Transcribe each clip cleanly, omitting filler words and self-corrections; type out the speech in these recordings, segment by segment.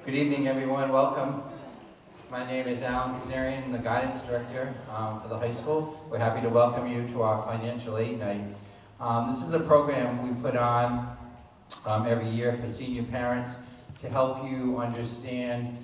Good evening, everyone. Welcome. My name is Alan Kazarian. I'm the guidance director for the high school. We're happy to welcome you to our financial aid night. This is a program we put on every year for senior parents to help you understand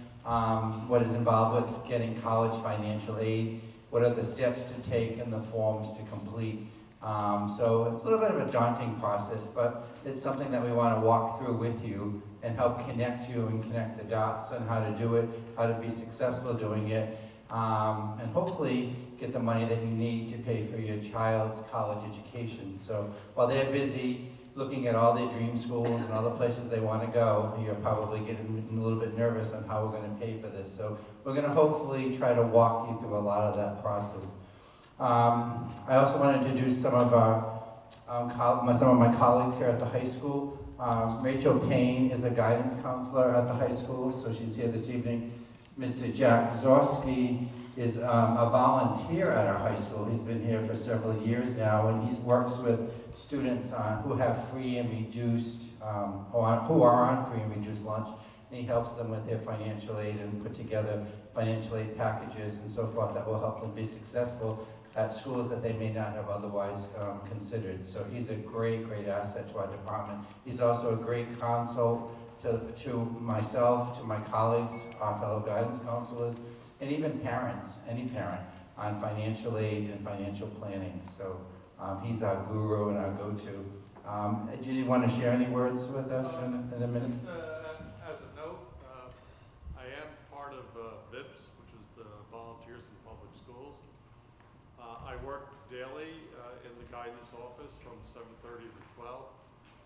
what is involved with getting college financial aid, what are the steps to take and the forms to complete. So it's a little bit of a daunting process, but it's something that we want to walk through with you and help connect you and connect the dots on how to do it, how to be successful doing it, and hopefully get the money that you need to pay for your child's college education. So while they're busy looking at all their dream schools and all the places they want to go, you're probably getting a little bit nervous on how we're going to pay for this. So we're going to hopefully try to walk you through a lot of that process. I also want to introduce some of my colleagues here at the high school. Rachel Payne is a guidance counselor at the high school, so she's here this evening. Mr. Jack Zorski is a volunteer at our high school. He's been here for several years now, and he works with students who have free and reduced, or who are on free and reduced lunch. And he helps them with their financial aid and put together financial aid packages and so forth that will help them be successful at schools that they may not have otherwise considered. So he's a great asset to our department. He's also a great counsel to myself, to my colleagues, our fellow guidance counselors, and even parents, any parent, on financial aid and financial planning. So he's our guru and our go-to. Do you want to share any words with us in a minute? As a note, I am part of VIPS, which is the Volunteers in Public Schools. I work daily in the guidance office from 7:30 to 12.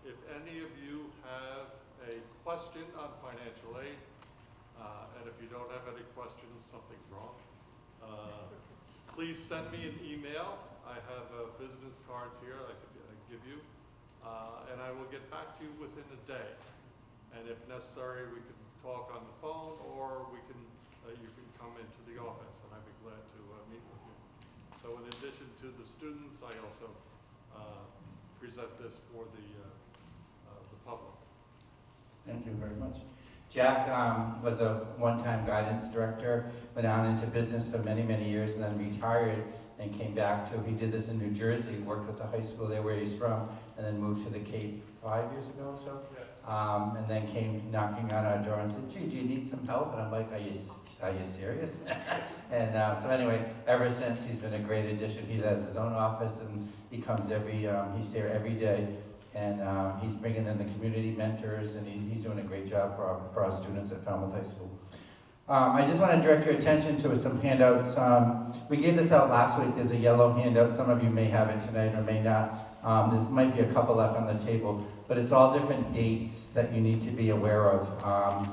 If any of you have a question on financial aid, and if you don't have any questions, something's wrong, please send me an email. I have business cards here I could give you, and I will get back to you within a day. And if necessary, we can talk on the phone, or we can you can come into the office, and I'd be glad to meet with you. So in addition to the students, I also present this for the public. Thank you very much. Jack was a one-time guidance director, went out into business for many years, and then retired and came back to, he did this in New Jersey, worked with the high school there where he's from, and then moved to the Cape 5 years ago or so. Yes. And then came knocking on our door and said, gee, do you need some help? And I'm like, are you serious? And so anyway, ever since, he's been a great addition. He has his own office, and he comes he's here every day, and he's bringing in the community mentors, and he's doing a great job for our students at Falmouth High School. I just want to direct your attention to some handouts. We gave this out last week. There's a yellow handout. Some of you may have it tonight or may not. This might be a couple left on the table, but it's all different dates that you need to be aware of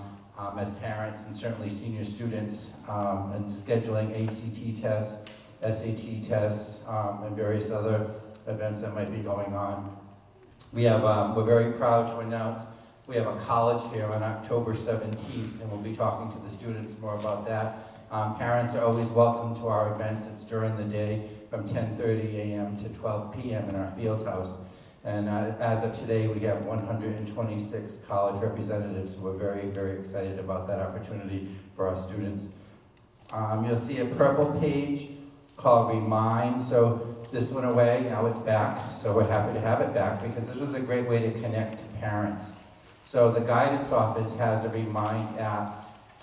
as parents and certainly senior students, and scheduling ACT tests, SAT tests, and various other events that might be going on. We have, we're very proud to announce we have a college fair on October 17th, and we'll be talking to the students more about that. Parents are always welcome to our events. It's during the day from 10:30 a.m. to 12 p.m. in our field house. And as of today, we have 126 college representatives who are very excited about that opportunity for our students. You'll see a purple page called Remind. So this went away, now it's back. So we're happy to have it back because this was a great way to connect to parents. So the guidance office has a Remind app,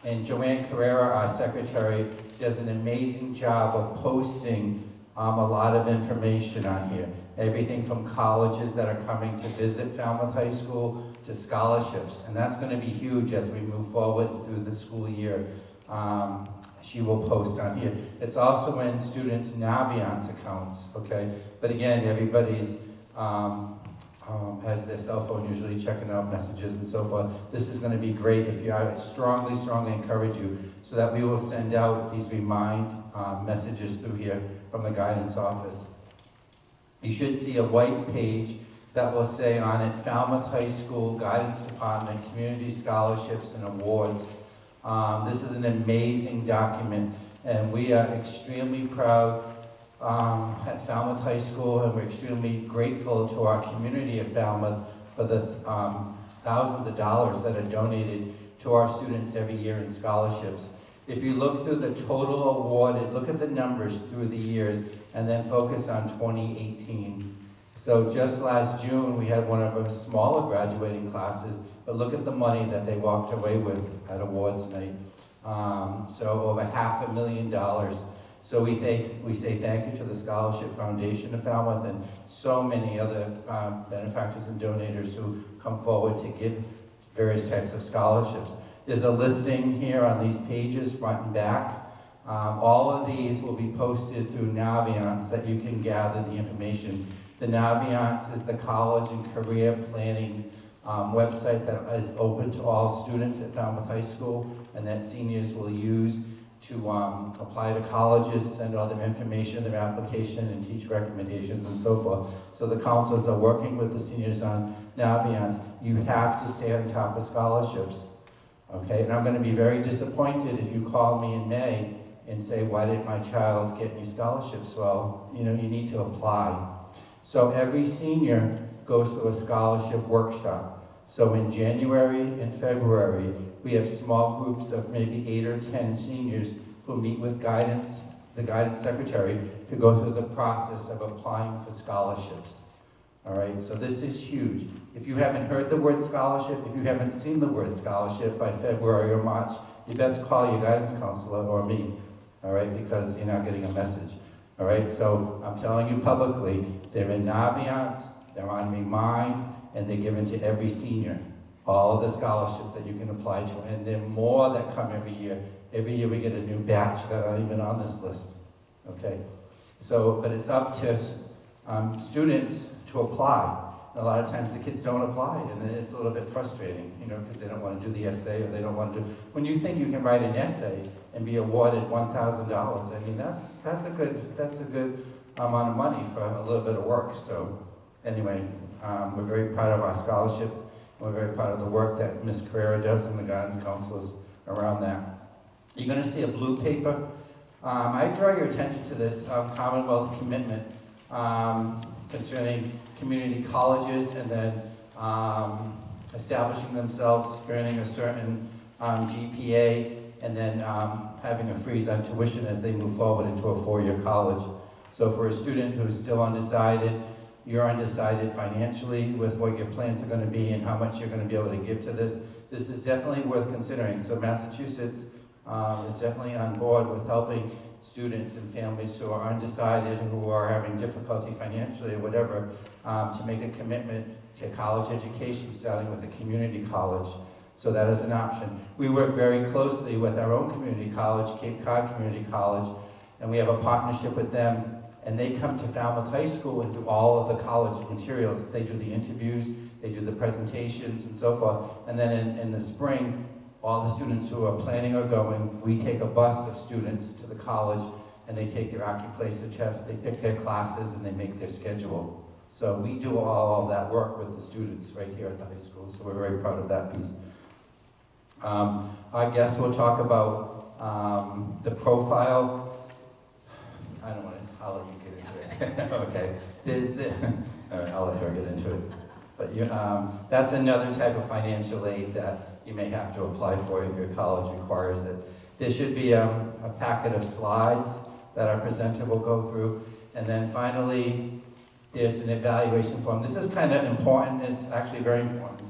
and Joanne Carrera, our secretary, does an amazing job of posting a lot of information on here. Everything from colleges that are coming to visit Falmouth High School to scholarships, and that's going to be huge as we move forward through the school year. She will post on here. It's also in students' Naviance accounts, okay? But again, everybody's has their cell phone usually checking out messages and so forth. This is going to be great. If you, I strongly encourage you so that we will send out these Remind messages through here from the guidance office. You should see a white page that will say on it, Falmouth High School Guidance Department, Community Scholarships and Awards. This is an amazing document, and we are extremely proud at Falmouth High School, and we're extremely grateful to our community of Falmouth for the thousands of dollars that are donated to our students every year in scholarships. If you look through the total awarded, look at the numbers through the years, and then focus on 2018. So just last June, we had one of our smaller graduating classes, but look at the money that they walked away with at awards night. So over $500,000. So we say thank you to the Scholarship Foundation of Falmouth and so many other benefactors and donors who come forward to give various types of scholarships. There's a listing here on these pages, front and back. All of these will be posted through Naviance that you can gather the information. The Naviance is the college and career planning website that is open to all students at Falmouth High School and that seniors will use to apply to colleges, send all their information, their application, and teach recommendations and so forth. So the counselors are working with the seniors on Naviance. You have to stay on top of scholarships, okay? And I'm gonna be very disappointed if you call me in May and say, why didn't my child get any scholarships? Well, you know, you need to apply. So every senior goes through a scholarship workshop. So in January and February, we have small groups of maybe 8 or 10 seniors who meet with the guidance secretary, to go through the process of applying for scholarships. All right, so this is huge. If you haven't heard the word scholarship, if you haven't seen the word scholarship by February or March, you best call your guidance counselor or me, all right, because you're not getting a message. All right, so I'm telling you publicly, they're in Naviance, they're on Remind, and they're given to every senior. All of the scholarships that you can apply to, and there are more that come every year. Every year we get a new batch that aren't even on this list, okay? So, but it's up to students to apply. And a lot of times the kids don't apply, and it's a little bit frustrating, you know, because they don't want to do the essay, or they don't want to do, when you think you can write an essay and be awarded $1,000, I mean, that's a good amount of money for a little bit of work. So anyway, we're very proud of our scholarship. We're very proud of the work that Ms. Carrera does and the guidance counselors around that. You're going to see a blue paper. I draw your attention to this Commonwealth commitment concerning community colleges and then establishing themselves, earning a certain GPA, and then having a freeze on tuition as they move forward into a 4-year college. So for a student who's still undecided, you're undecided financially with what your plans are going to be and how much you're going to be able to give to this, this is definitely worth considering. So Massachusetts is definitely on board with helping students and families who are undecided, who are having difficulty financially or whatever, to make a commitment to college education, starting with a community college. So that is an option. We work very closely with our own community college, Cape Cod Community College, and we have a partnership with them. And they come to Falmouth High School and do all of the college materials. They do the interviews, they do the presentations and so forth. And then in the spring, all the students who are planning on going, we take a bus of students to the college and they take their occupational test, they pick their classes and they make their schedule. So we do all of that work with the students right here at the high school. So we're very proud of that piece. Our guests will talk about the profile. I don't want to, I'll let you get into it. Okay. All right, I'll let her get into it. But that's another type of financial aid that you may have to apply for if your college requires it. There should be a packet of slides that our presenter will go through. And then finally, there's an evaluation form. This is kind of important. It's actually very important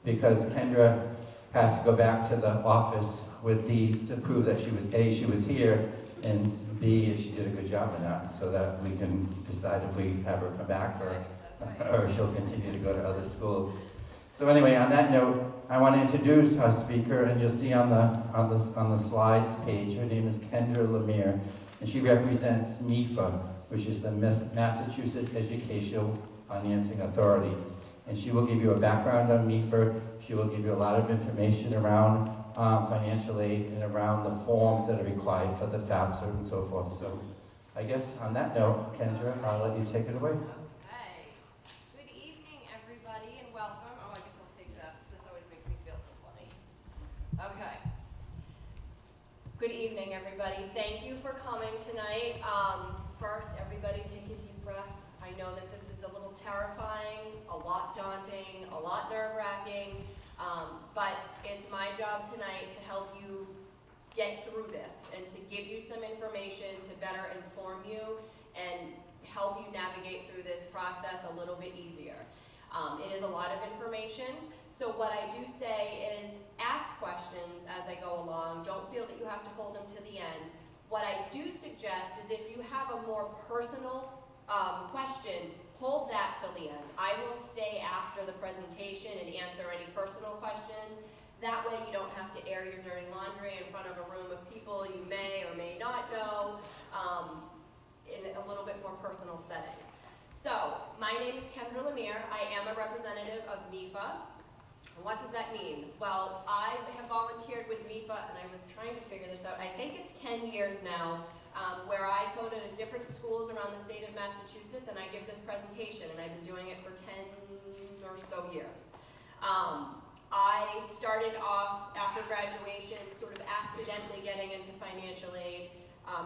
because Kendra has to go back to the office with these to prove that she was here, and B, if she did a good job or not, so that we can decide if we have her come back or she'll continue to go to other schools. So anyway, on that note, I want to introduce our speaker, and you'll see on the slides page, her name is Kendra Lemire, and she represents MIFA, which is the Massachusetts Educational Financing Authority. And she will give you a background on MIFA. She will give you a lot of information around financial aid and around the forms that are required for the FAFSA and so forth. So I guess on that note, Kendra, I'll let you take it away. Okay. Good evening, everybody, and welcome. Oh, I guess I'll take this. This always makes me feel so funny. Okay. Good evening, everybody. Thank you for coming tonight. First, everybody take a deep breath. I know that this is a little terrifying, a lot daunting, a lot nerve-wracking. But it's my job tonight to help you get through this and to give you some information to better inform you and help you navigate through this process a little bit easier. It is a lot of information, so what I do say is ask questions as I go along. Don't feel that you have to hold them to the end. What I do suggest is if you have a more personal question, hold that till the end. I will stay after the presentation and answer any personal questions. That way you don't have to air your dirty laundry in front of a room of people you may or may not know in a little bit more personal setting. So, my name is Kendall Amir. I am a representative of MIFA. What does that mean? Well, I have volunteered with MIFA, and I was trying to figure this out. I think it's 10 years now, where I go to different schools around the state of Massachusetts, and I give this presentation, and I've been doing it for 10 or so years. I started off after graduation, sort of accidentally getting into financial aid.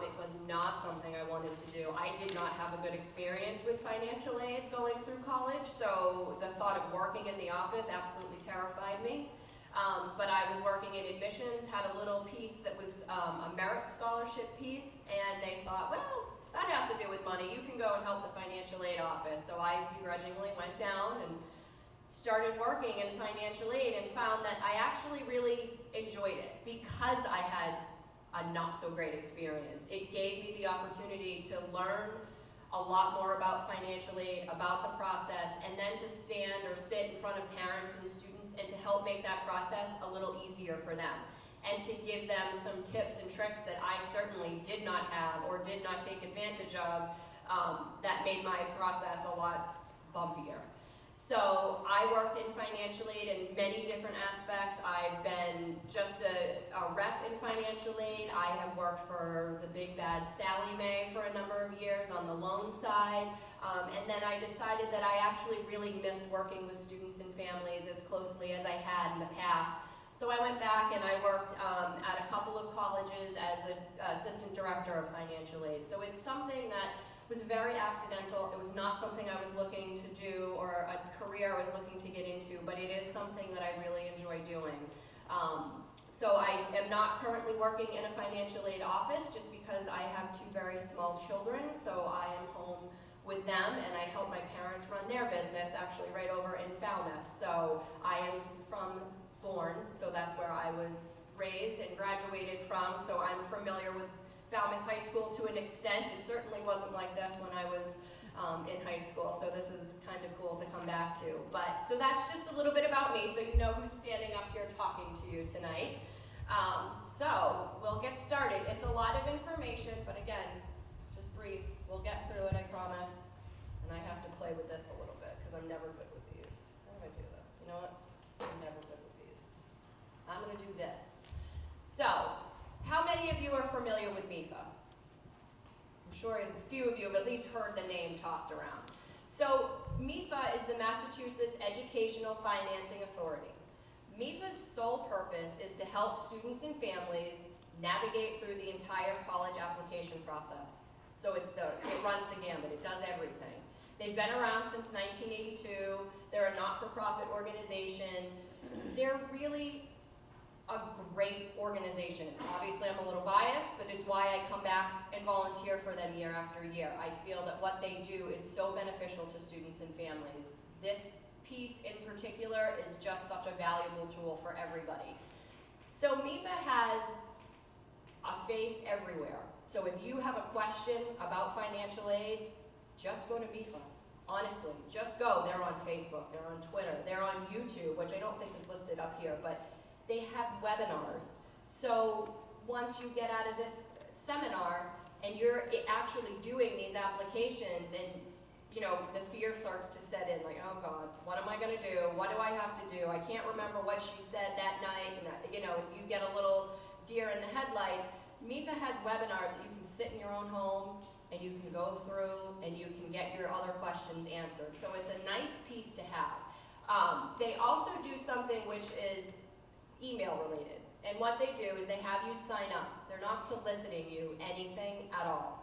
It was not something I wanted to do. I did not have a good experience with financial aid going through college, so the thought of working in the office absolutely terrified me. But I was working in admissions, had a little piece that was a merit scholarship piece, and they thought, well, that has to do with money. You can go and help the financial aid office. So I begrudgingly went down and started working in financial aid and found that I actually really enjoyed it because I had a not so great experience. It gave me the opportunity to learn a lot more about financial aid, about the process, and then to stand or sit in front of parents and students and to help make that process a little easier for them. And to give them some tips and tricks that I certainly did not have or did not take advantage of that made my process a lot bumpier. So I worked in financial aid in many different aspects. I've been just a rep in financial aid. I have worked for the big bad Sally Mae for a number of years on the loan side. And then I decided that I actually really missed working with students and families as closely as I had in the past. So I went back and I worked at a couple of colleges as an assistant director of financial aid. So it's something that was very accidental. It was not something I was looking to do or a career I was looking to get into, but it is something that I really enjoy doing. So I am not currently working in a financial aid office just because I have two very small children, so I am home with them and I help my parents run their business actually right over in Falmouth. So I am from Bourne, so that's where I was raised and graduated from, so I'm familiar with Falmouth High School to an extent. It certainly wasn't like this when I was in high school, so this is kind of cool to come back to. But so that's just a little bit about me, so you know who's standing up here talking to you tonight. So we'll get started. It's a lot of information, but again, just brief. We'll get through it, I promise. And I have to play with this a little bit because I'm never good with these. How do I do this? You know what? I'm never good with these. I'm going to do this. So, how many of you are familiar with MIFA? I'm sure a few of you have at least heard the name tossed around. So MIFA is the Massachusetts Educational Financing Authority. MIFA's sole purpose is to help students and families navigate through the entire college application process. So it runs the gambit, it does everything. They've been around since 1982, they're a not-for-profit organization. They're really a great organization. Obviously I'm a little biased, but it's why I come back and volunteer for them year after year. I feel that what they do is so beneficial to students and families. This piece in particular is just such a valuable tool for everybody. So MIFA has a face everywhere. So if you have a question about financial aid, just go to MIFA. Honestly, just go. They're on Facebook, they're on Twitter, they're on YouTube, which I don't think is listed up here, but they have webinars. So once you get out of this seminar and you're actually doing these applications and you know, the fear starts to set in, like, oh God, what am I gonna do? What do I have to do? I can't remember what she said that night, and you know, you get a little deer in the headlights. MIFA has webinars that you can sit in your own home and you can go through and you can get your other questions answered. So it's a nice piece to have. They also do something which is email related. And what they do is they have you sign up. They're not soliciting you anything at all.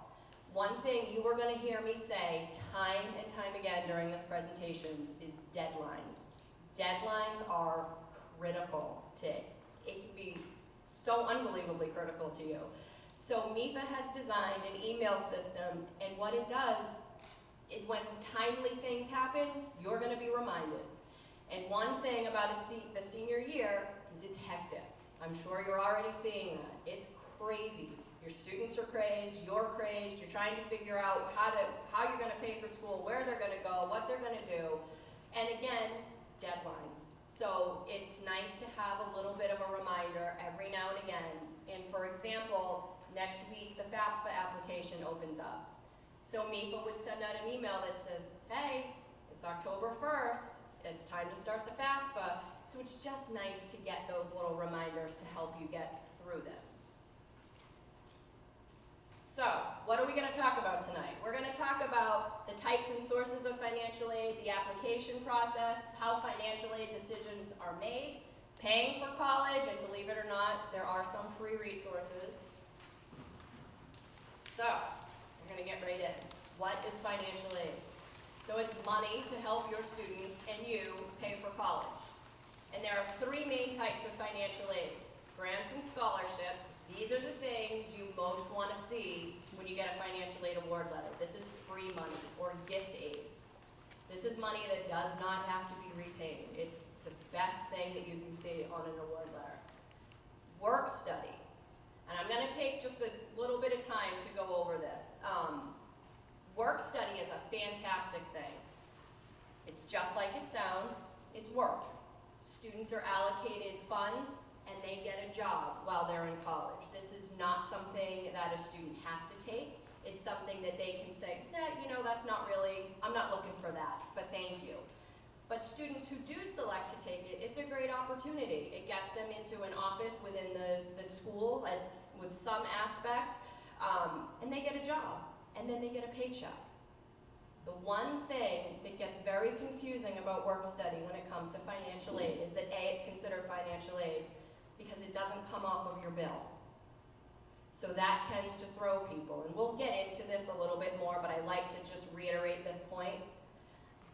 One thing you are going to hear me say time and time again during this presentation is deadlines. Deadlines are critical to, it can be so unbelievably critical to you. So MIFA has designed an email system, and what it does is when timely things happen, you're gonna be reminded. And one thing about the senior year is it's hectic. I'm sure you're already seeing that. It's crazy. Your students are crazed, you're crazed, you're trying to figure out how you're gonna pay for school, where they're gonna go, what they're gonna do. And again, deadlines. So it's nice to have a little bit of a reminder every now and again. And for example, next week the FAFSA application opens up. So MIFA would send out an email that says, hey, it's October 1st, it's time to start the FAFSA. So it's just nice to get those little reminders to help you get through this. So, what are we going to talk about tonight? We're going to talk about the types and sources of financial aid, the application process, how financial aid decisions are made, paying for college, and believe it or not, there are some free resources. So, we're going to get right in. What is financial aid? So it's money to help your students and you pay for college. And there are three main types of financial aid: grants and scholarships. These are the things you most want to see when you get a financial aid award letter. This is free money or gift aid. This is money that does not have to be repaid. It's the best thing that you can see on an award letter. Work study. And I'm going to take just a little bit of time to go over this. Work study is a fantastic thing. It's just like it sounds. It's work. Students are allocated funds and they get a job while they're in college. This is not something that a student has to take. It's something that they can say, nah, you know, that's not really, I'm not looking for that, but thank you. But students who do select to take it, it's a great opportunity. It gets them into an office within the school with some aspect, and they get a job, and then they get a paycheck. The one thing that gets very confusing about work study when it comes to financial aid is that A, it's considered financial aid because it doesn't come off of your bill. So that tends to throw people, and we'll get into this a little bit more, but I like to just reiterate this point.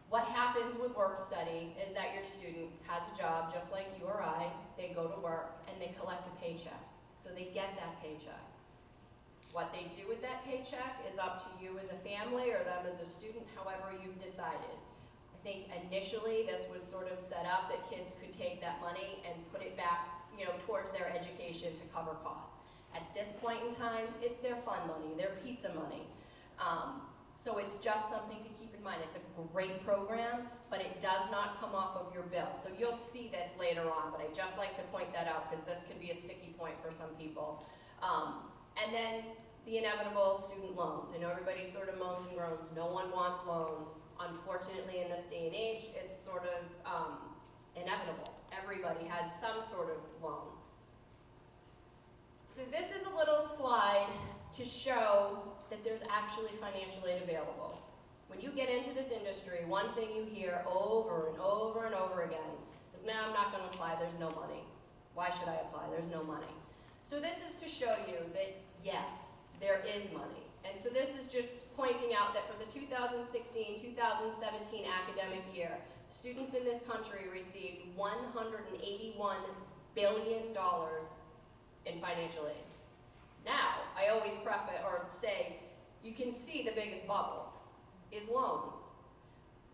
What happens with work study is that your student has a job just like you or I. They go to work and they collect a paycheck. So they get that paycheck. What they do with that paycheck is up to you as a family or them as a student, however you've decided. I think initially this was sort of set up that kids could take that money and put it back, you know, towards their education to cover costs. At this point in time, it's their fun money, their pizza money. So it's just something to keep in mind. It's a great program, but it does not come off of your bill. So you'll see this later on, but I just like to point that out because this can be a sticky point for some people. And then the inevitable student loans. I know everybody sort of moans and groans. No one wants loans. Unfortunately, in this day and age, it's sort of inevitable. Everybody has some sort of loan. So this is a little slide to show that there's actually financial aid available. When you get into this industry, one thing you hear over and over and over again is, nah, I'm not going to apply, there's no money. Why should I apply? There's no money. So this is to show you that, yes, there is money. And so this is just pointing out that for the 2016-2017 academic year, students in this country received $181 billion in financial aid. Now, I always preface or say, you can see the biggest bubble is loans.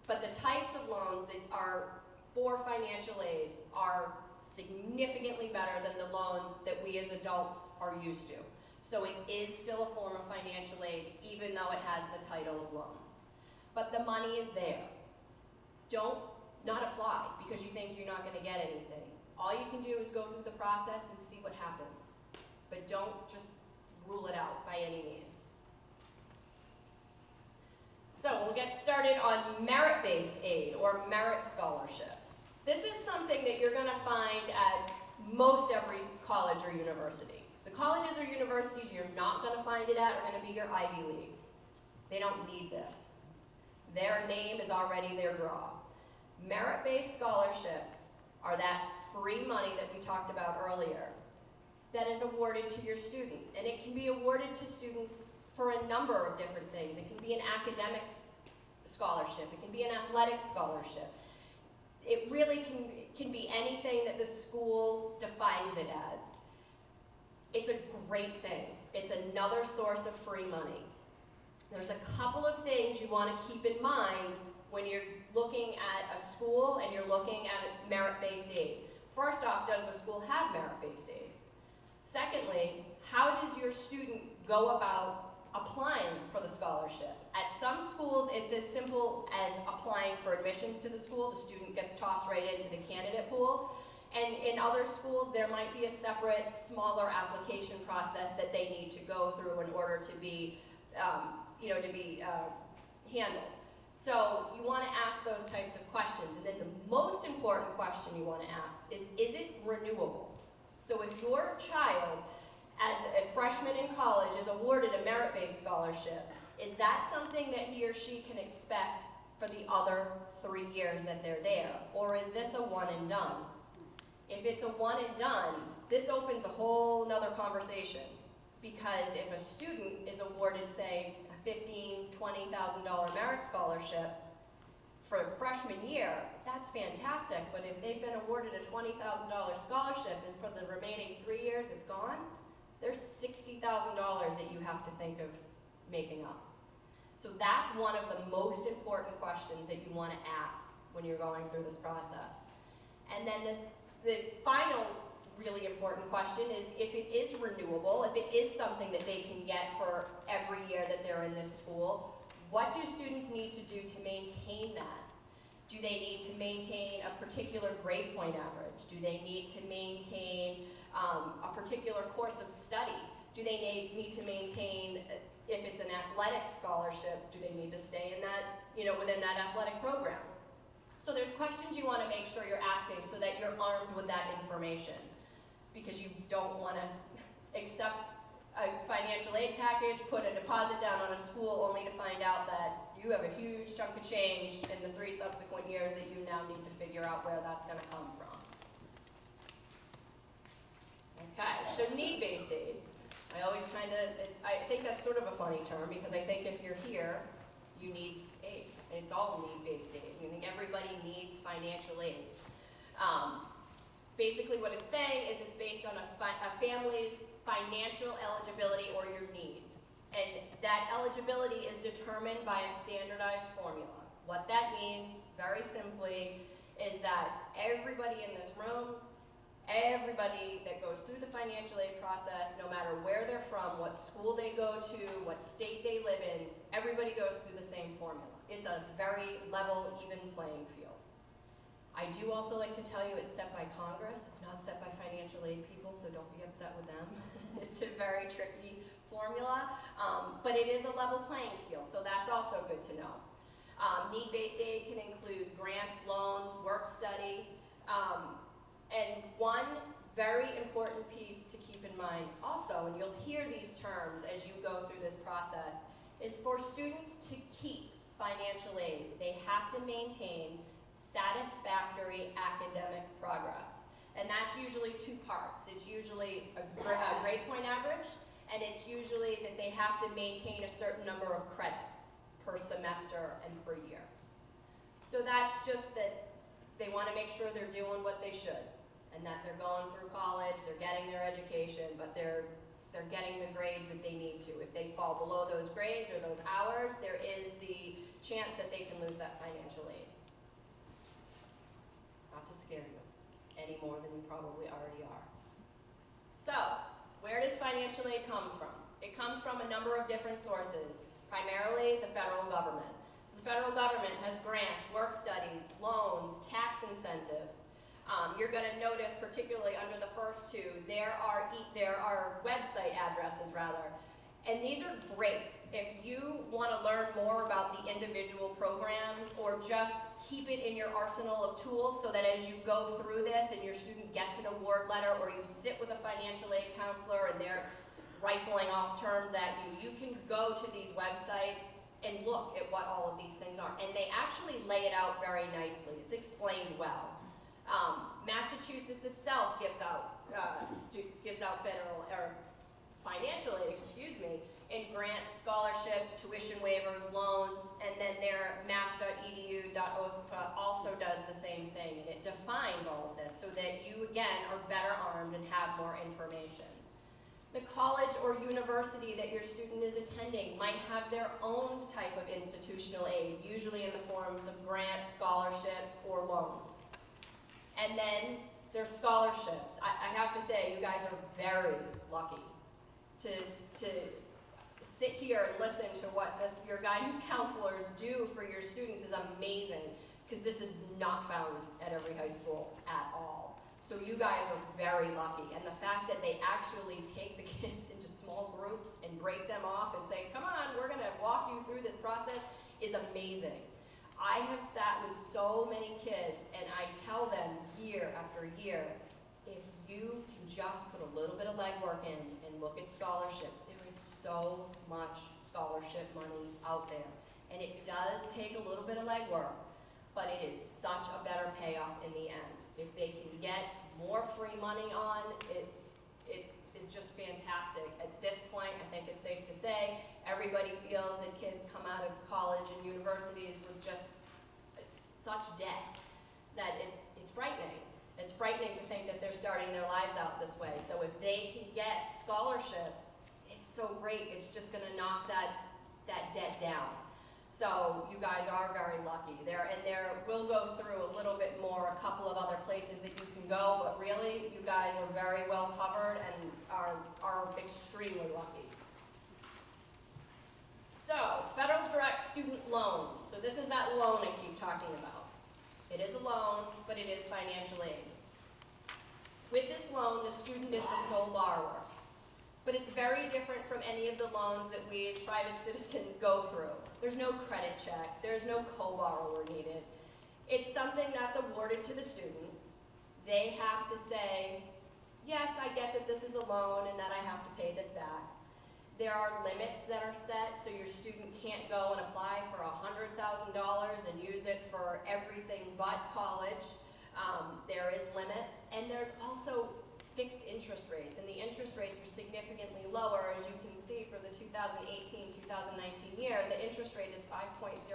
But the types of loans that are for financial aid are significantly better than the loans that we as adults are used to. So it is still a form of financial aid, even though it has the title of loan. But the money is there. Don't not apply because you think you're not going to get anything. All you can do is go through the process and see what happens. But don't just rule it out by any means. So we'll get started on merit-based aid or merit scholarships. This is something that you're going to find at most every college or university. The colleges or universities you're not going to find it at are going to be your Ivy Leagues. They don't need this. Their name is already their draw. Merit-based scholarships are that free money that we talked about earlier that is awarded to your students. And it can be awarded to students for a number of different things. It can be an academic scholarship. It can be an athletic scholarship. It really can be anything that the school defines it as. It's a great thing. It's another source of free money. There's a couple of things you want to keep in mind when you're looking at a school and you're looking at merit-based aid. First off, does the school have merit-based aid? Secondly, how does your student go about applying for the scholarship? At some schools, it's as simple as applying for admissions to the school. The student gets tossed right into the candidate pool. And in other schools, there might be a separate, smaller application process that they need to go through in order to be, handled. So you want to ask those types of questions. And then the most important question you want to ask is it renewable? So if your child, as a freshman in college, is awarded a merit-based scholarship, is that something that he or she can expect for the other 3 years that they're there? Or is this a one and done? If it's a one and done, this opens a whole nother conversation. Because if a student is awarded, say, a $15,000, $20,000 merit scholarship for freshman year, that's fantastic. But if they've been awarded a $20,000 scholarship and for the remaining 3 years it's gone, there's $60,000 that you have to think of making up. So that's one of the most important questions that you want to ask when you're going through this process. And then the final really important question is if it is renewable, if it is something that they can get for every year that they're in this school, what do students need to do to maintain that? Do they need to maintain a particular grade point average? Do they need to maintain a particular course of study? Do they need to maintain, if it's an athletic scholarship, do they need to stay in that, within that athletic program? So there's questions you want to make sure you're asking so that you're armed with that information, because you don't want to accept a financial aid package, put a deposit down on a school only to find out that you have a huge chunk of change in the 3 subsequent years that you now need to figure out where that's going to come from. Okay, so need-based aid. I think that's sort of a funny term because I think if you're here, you need aid. It's all need-based aid. I think everybody needs financial aid. Basically what it's saying is it's based on a family's financial eligibility or your need. And that eligibility is determined by a standardized formula. What that means, very simply, is that everybody in this room, everybody that goes through the financial aid process, no matter where they're from, what school they go to, what state they live in, everybody goes through the same formula. It's a very level, even playing field. I do also like to tell you it's set by Congress. It's not set by financial aid people, so don't be upset with them. It's a very tricky formula, but it is a level playing field, so that's also good to know. Need-based aid can include grants, loans, work study, and one very important piece to keep in mind also, and you'll hear these terms as you go through this process, is for students to keep financial aid, they have to maintain satisfactory academic progress. And that's usually 2 parts. It's usually a grade point average, and it's usually that they have to maintain a certain number of credits per semester and per year. So that's just that they want to make sure they're doing what they should, and that they're going through college, they're getting their education, but they're getting the grades that they need to. If they fall below those grades or those hours, there is the chance that they can lose that financial aid. Not to scare you any more than you probably already are. So, where does financial aid come from? It comes from a number of different sources, primarily the federal government. So the federal government has grants, work studies, loans, tax incentives. You're going to notice, particularly under the first 2, there are website addresses rather, and these are great. If you want to learn more about the individual programs or just keep it in your arsenal of tools so that as you go through this and your student gets an award letter or you sit with a financial aid counselor and they're rifling off terms at you, you can go to these websites and look at what all of these things are. And they actually lay it out very nicely. It's explained well. Massachusetts itself gives out federal or financial aid, in grants, scholarships, tuition waivers, loans, and then their mass.edu.ospa also does the same thing. And so that you, again, are better armed and have more information. The college or university that your student is attending might have their own type of institutional aid, usually in the forms of grants, scholarships, or loans. And then there's scholarships. I have to say, you guys are very lucky to sit here and listen to what your guidance counselors do for your students is amazing, because this is not found at every high school at all. So you guys are very lucky, and the fact that they actually take the kids into small groups and break them off and say, come on, we're gonna walk you through this process is amazing. I have sat with so many kids, and I tell them year after year, if you can just put a little bit of legwork in and look at scholarships, there is so much scholarship money out there. And it does take a little bit of legwork, but it is such a better payoff in the end. If they can get more free money on, it is just fantastic. At this point, I think it's safe to say, everybody feels that kids come out of college and universities with just such debt that it's frightening. It's frightening to think that they're starting their lives out this way. So if they can get scholarships, it's so great. It's just gonna knock that debt down. So you guys are very lucky. We'll go through a little bit more, a couple of other places that you can go, but really, you guys are very well covered and are extremely lucky. So, federal direct student loans. So this is that loan I keep talking about. It is a loan, but it is financial aid. With this loan, the student is the sole borrower. But it's very different from any of the loans that we as private citizens go through. There's no credit check, there's no co-borrower needed. It's something that's awarded to the student. They have to say, yes, I get that this is a loan and that I have to pay this back. There are limits that are set, so your student can't go and apply for $100,000 and use it for everything but college. There is limits, and there's also fixed interest rates, and the interest rates are significantly lower. As you can see for the 2018-2019 year, the interest rate is 5.05%.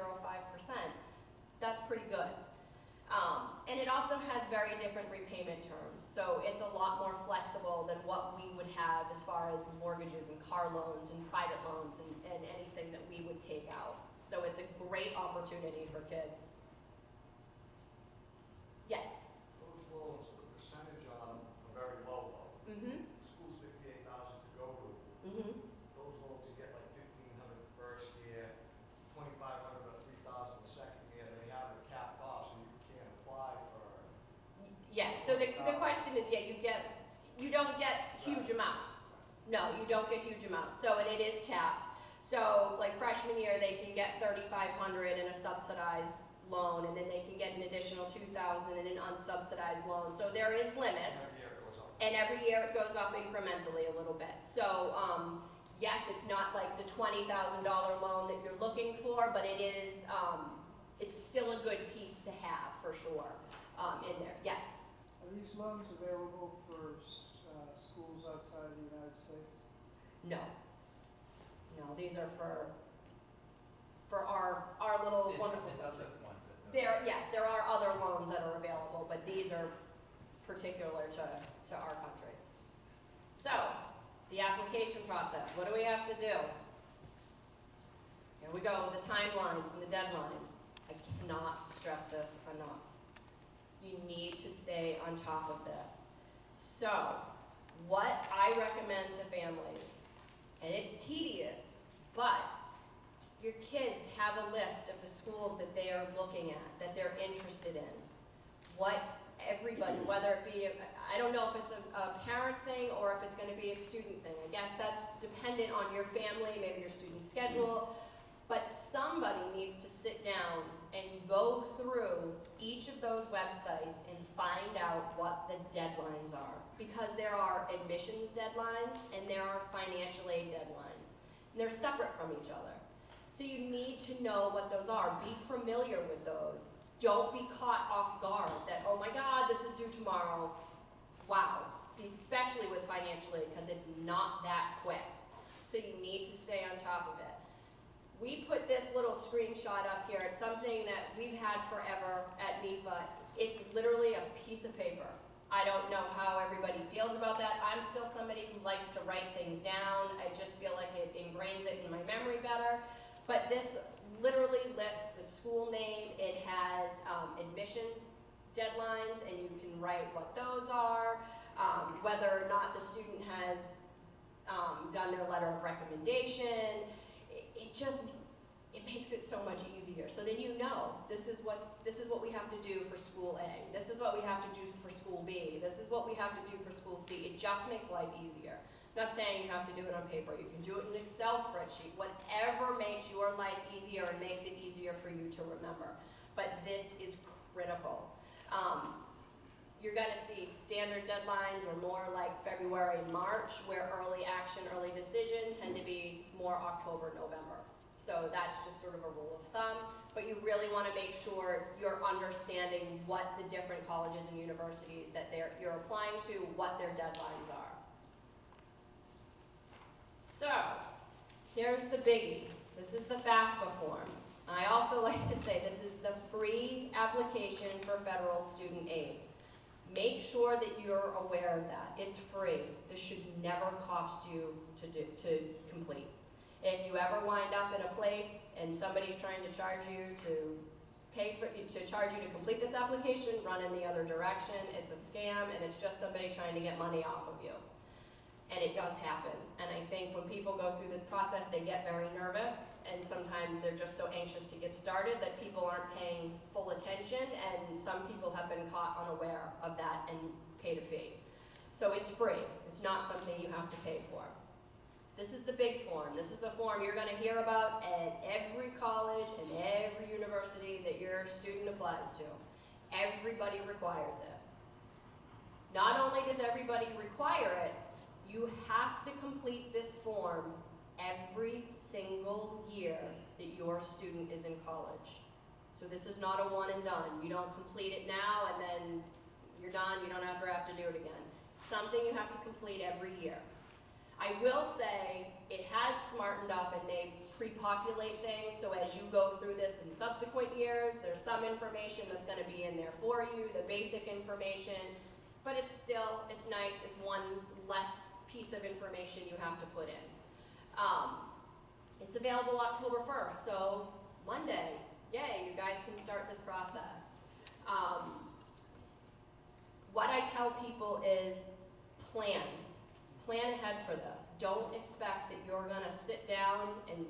That's pretty good. And it also has very different repayment terms, so it's a lot more flexible than what we would have as far as mortgages and car loans and private loans and anything that we would take out. So it's a great opportunity for kids. Yes? Those loans, the percentage on them are very low. Mm-hmm. The school's $58,000 to go to. Mm-hmm. Those loans, you get like $1,500 the first year, $2,500 or $3,000 the second year. They have it capped off, so you can't apply for. Yeah, so the question is, yeah, you don't get huge amounts. No, you don't get huge amounts, so, and it is capped. So, like freshman year, they can get $3,500 in a subsidized loan, and then they can get an additional $2,000 in an unsubsidized loan. So there is limits, Every year it goes up. and every year it goes up incrementally a little bit. So, yes, it's not like the $20,000 loan that you're looking for, but it is, it's still a good piece to have, for sure, in there. Yes? Are these loans available for schools outside of the United States? No. No, these are for our little wonderful. There's other ones that. Yes, there are other loans that are available, but these are particular to our country. So, the application process, what do we have to do? Here we go, the timelines and the deadlines. I cannot stress this enough. You need to stay on top of this. So, what I recommend to families, and it's tedious, but your kids have a list of the schools that they are looking at, that they're interested in. What everybody, whether it be, I don't know if it's a parent thing or if it's gonna be a student thing. I guess that's dependent on your family, maybe your student's schedule, but somebody needs to sit down and go through each of those websites and find out what the deadlines are. Because there are admissions deadlines and there are financial aid deadlines. And they're separate from each other. So you need to know what those are. Be familiar with those. Don't be caught off guard that, oh my God, this is due tomorrow. Wow, especially with financial aid, because it's not that quick. So you need to stay on top of it. We put this little screenshot up here. It's something that we've had forever at MIFA. It's literally a piece of paper. I don't know how everybody feels about that. I'm still somebody who likes to write things down. I just feel like it ingrains it in my memory better. But this literally lists the school name. It has admissions deadlines, and you can write what those are, whether or not the student has done their letter of recommendation. It makes it so much easier. So then you know, this is what we have to do for school A. This is what we have to do for school B. This is what we have to do for school C. It just makes life easier. I'm not saying you have to do it on paper. You can do it in an Excel spreadsheet. Whatever makes your life easier and makes it easier for you to remember. But this is critical. You're going to see standard deadlines are more like February and March, where early action, early decision tend to be more October, November. So that's just sort of a rule of thumb, but you really want to make sure you're understanding what the different colleges and universities that you're applying to, what their deadlines are. So, here's the biggie. This is the FAFSA form. I also like to say this is the free application for federal student aid. Make sure that you're aware of that. It's free. This should never cost you to complete. If you ever wind up in a place and somebody's trying to charge you to charge you to complete this application, run in the other direction. It's a scam, and it's just somebody trying to get money off of you. And it does happen. And I think when people go through this process, they get very nervous, and sometimes they're just so anxious to get started that people aren't paying full attention, and some people have been caught unaware of that and paid a fee. So it's free. It's not something you have to pay for. This is the big form. This is the form you're going to hear about at every college and every university that your student applies to. Everybody requires it. Not only does everybody require it, you have to complete this form every single year that your student is in college. So this is not a one and done. You don't complete it now and then you're done. You don't ever have to do it again. Something you have to complete every year. I will say it has smartened up, and they pre-populate things, so as you go through this in subsequent years, there's some information that's going to be in there for you, the basic information, but it's nice. It's one less piece of information you have to put in. It's available October 1st, so Monday, yay, you guys can start this process. What I tell people is plan. Plan ahead for this. Don't expect that you're going to sit down and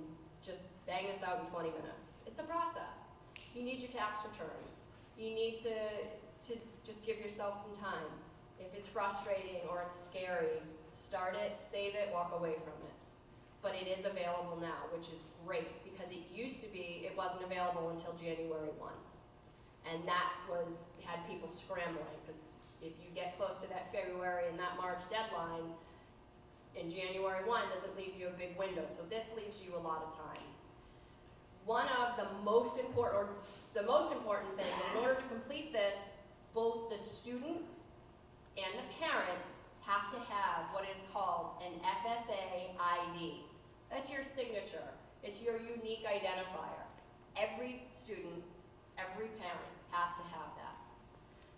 just bang this out in 20 minutes. It's a process. You need your tax returns. You need to just give yourself some time. If it's frustrating or it's scary, start it, save it, walk away from it. But it is available now, which is great, because it used to be it wasn't available until January 1. And that had people scrambling, because if you get close to that February and that March deadline, in January 1 doesn't leave you a big window, so this leaves you a lot of time. One of the most important thing, that in order to complete this, both the student and the parent have to have what is called an FSA ID. That's your signature. It's your unique identifier. Every student, every parent has to have that.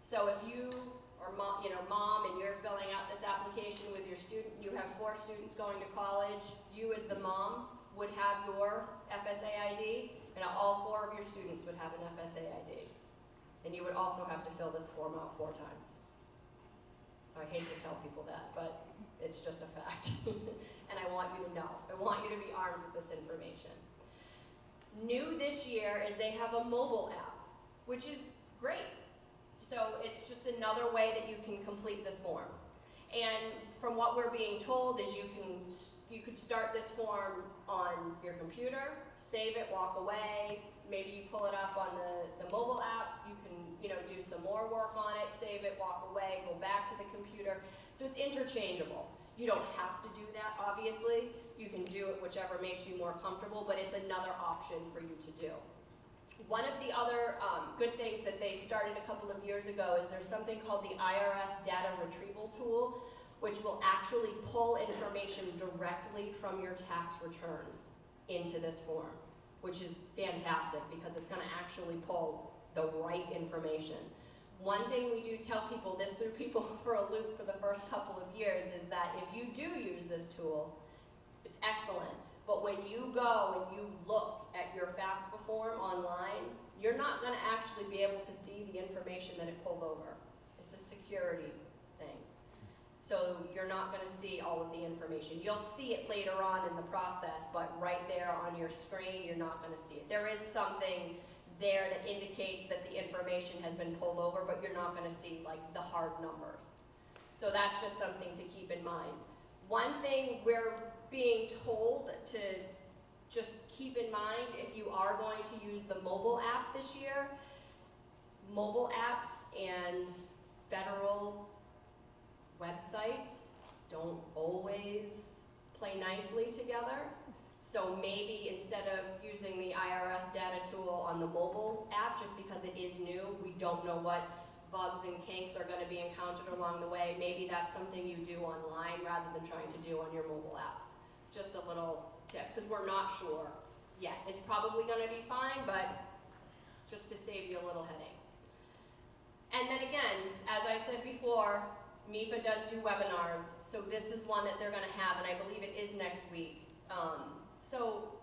So if you or mom, and you're filling out this application with your student, you have 4 students going to college, you as the mom would have your FSA ID, and all 4 of your students would have an FSA ID. And you would also have to fill this form out 4 times. So I hate to tell people that, but it's just a fact. And I want you to know. I want you to be armed with this information. New this year is they have a mobile app, which is great. So it's just another way that you can complete this form. And from what we're being told is you could start this form on your computer, save it, walk away. Maybe you pull it up on the mobile app. You can do some more work on it, save it, walk away, go back to the computer. So it's interchangeable. You don't have to do that, obviously. You can do it whichever makes you more comfortable, but it's another option for you to do. One of the other good things that they started a couple of years ago is there's something called the IRS Data Retrieval Tool, which will actually pull information directly from your tax returns into this form, which is fantastic because it's going to actually pull the right information. one thing we do tell people, this threw people for a loop for the first couple of years, is that if you do use this tool, it's excellent. But when you go and you look at your FAFSA form online, you're not going to actually be able to see the information that it pulled over. It's a security thing. So you're not going to see all of the information. You'll see it later on in the process, but right there on your screen, you're not going to see it. There is something there that indicates that the information has been pulled over, but you're not going to see like the hard numbers. So that's just something to keep in mind. One thing we're being told to just keep in mind, if you are going to use the mobile app this year, mobile apps and federal websites don't always play nicely together. So maybe instead of using the IRS data tool on the mobile app, just because it is new, we don't know what bugs and kinks are going to be encountered along the way, maybe that's something you do online rather than trying to do on your mobile app. Just a little tip, because we're not sure yet. It's probably going to be fine, but just to save you a little headache. And then again, as I said before, MIFA does do webinars, so this is one that they're going to have, and I believe it is next week. So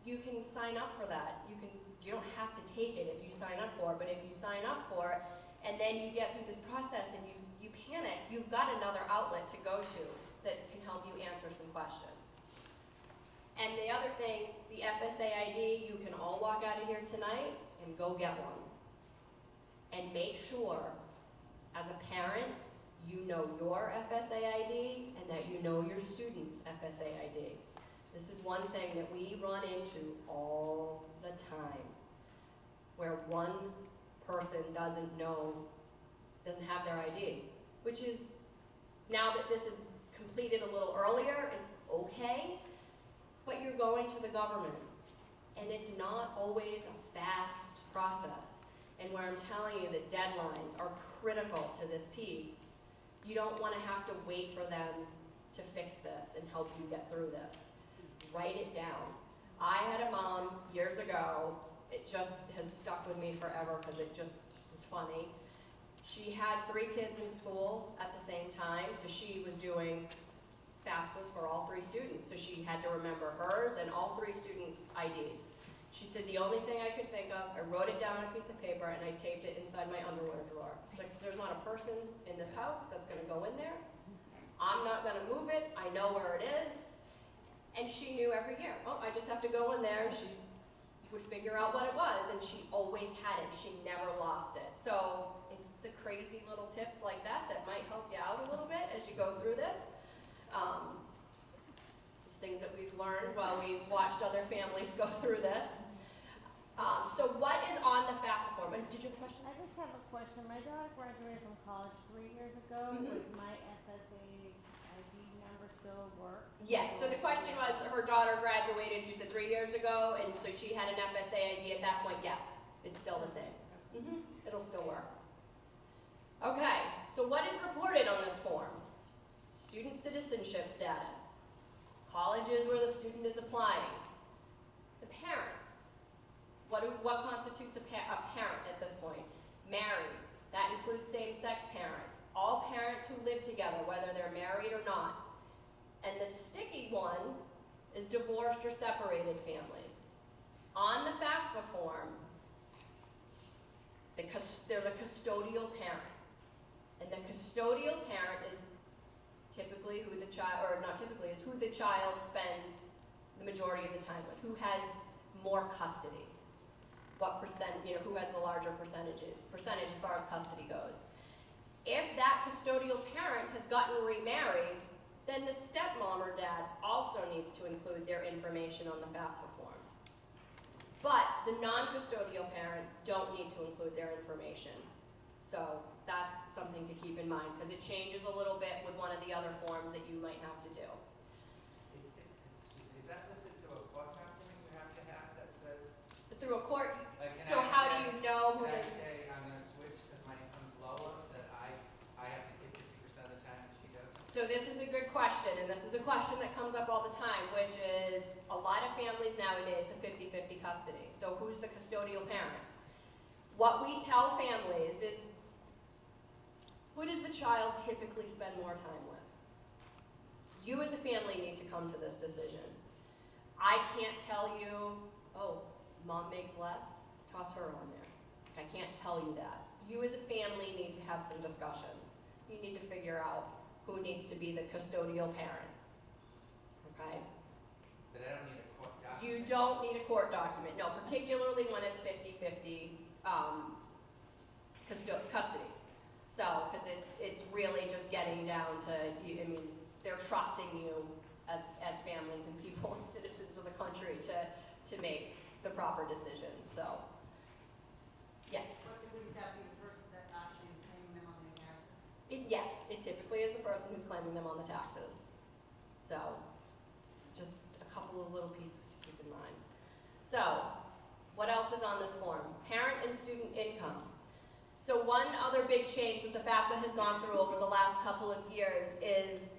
you can sign up for that. You don't have to take it if you sign up for it, but if you sign up for it, and then you get through this process and you panic, you've got another outlet to go to that can help you answer some questions. And the other thing, the FSA ID, you can all walk out of here tonight and go get one. And make sure, as a parent, you know your FSA ID and that you know your student's FSA ID. This is one thing that we run into all the time, where one person doesn't have their ID, which is, now that this is completed a little earlier, it's okay, but you're going to the government, and it's not always a fast process. And where I'm telling you that deadlines are critical to this piece, you don't want to have to wait for them to fix this and help you get through this. Write it down. I had a mom years ago, it just has stuck with me forever because it just was funny. She had 3 kids in school at the same time, so she was doing FAFSAs for all 3 students. So she had to remember hers and all 3 students' IDs. She said, the only thing I could think of, I wrote it down on a piece of paper and I taped it inside my underwear drawer. She's like, there's not a person in this house that's gonna go in there. I'm not gonna move it, I know where it is. And she knew every year, oh, I just have to go in there. She would figure out what it was, and she always had it. She never lost it. So it's the crazy little tips like that that might help you out a little bit as you go through this. Just things that we've learned while we've watched other families go through this. So what is on the FAFSA form? And did you have a question? I just have a question. My daughter graduated from college 3 years ago. Mhm. Would my FSA ID number still work? Yes, so the question was, her daughter graduated, you said 3 years ago, and so she had an FSA ID at that point. Yes, it's still the same. It'll still work. Okay, so what is reported on this form? Student citizenship status, colleges where the student is applying, the parents. What constitutes a parent at this point? Married, that includes same-sex parents. All parents who live together, whether they're married or not. And the sticky one is divorced or separated families. On the FAFSA form, there's a custodial parent. And the custodial parent is typically who the child, or not typically, is who the child spends the majority of the time with, who has more custody. What percent, who has the larger percentage as far as custody goes. If that custodial parent has gotten remarried, then the stepmom or dad also needs to include their information on the FAFSA form. But the non-custodial parents don't need to include their information. So that's something to keep in mind, because it changes a little bit with one of the other forms that you might have to do. Is that listed to a court document you have to have that says? Through a court, Like, so how do you know who Can I the... say I'm gonna switch because my income's lower, that I have to give 50% of the time and she doesn't? So this is a good question, and this is a question that comes up all the time, which is a lot of families nowadays have 50-50 custody. So who's the custodial parent? What we tell families is Who does the child typically spend more time with? You as a family need to come to this decision. I can't tell you, oh, mom makes less, toss her on there. I can't tell you that. You as a family need to have some discussions. You need to figure out who needs to be the custodial parent, okay? But I don't need a court document. You don't need a court document, no, particularly when it's 50-50 custody. So, because it's really just getting down to, I mean, they're trusting you as families and people and citizens of the country to make the proper decision, so. Yes? Would that be the person that actually is paying them on the taxes? Yes, it typically is the person who's claiming them on the taxes. So, just a couple of little pieces to keep in mind. So, what else is on this form? Parent and student income. So one other big change that the FAFSA has gone through over the last couple of years is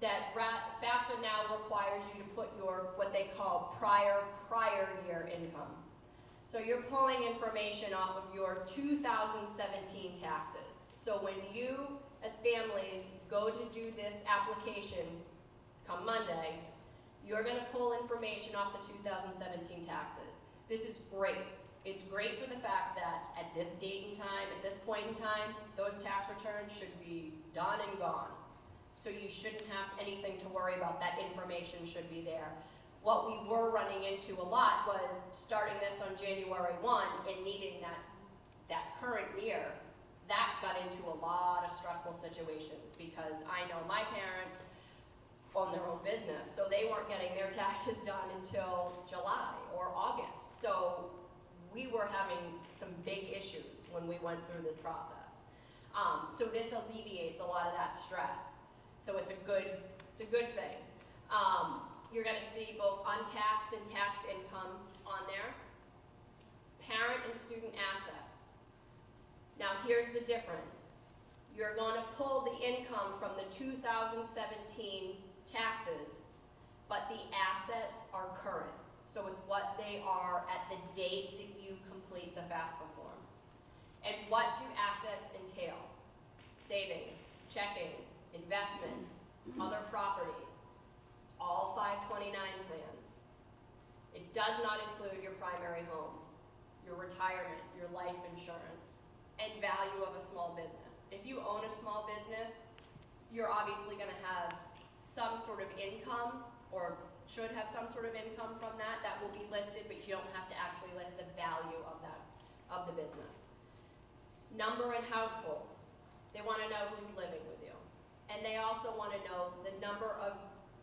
that FAFSA now requires you to put your, what they call prior year income. So you're pulling information off of your 2017 taxes. So when you, as families, go to do this application come Monday, you're gonna pull information off the 2017 taxes. This is great. It's great for the fact that at this date and time, at this point in time, those tax returns should be done and gone. So you shouldn't have anything to worry about. That information should be there. What we were running into a lot was starting this on January 1 and needing that current year. That got into a lot of stressful situations because I know my parents own their own business, so they weren't getting their taxes done until July or August. So we were having some big issues when we went through this process. So this alleviates a lot of that stress. So it's a good thing. You're gonna see both untaxed and taxed income on there. Parent and student assets. Now here's the difference. You're gonna pull the income from the 2017 taxes, but the assets are current. So it's what they are at the date that you complete the FAFSA form. And what do assets entail? Savings, checking, investments, other properties, all 529 plans. It does not include your primary home, your retirement, your life insurance, and value of a small business. If you own a small business, you're obviously gonna have some sort of income or should have some sort of income from that will be listed, but you don't have to actually list the value of the business. Number and household. They want to know who's living with you. And they also want to know the number of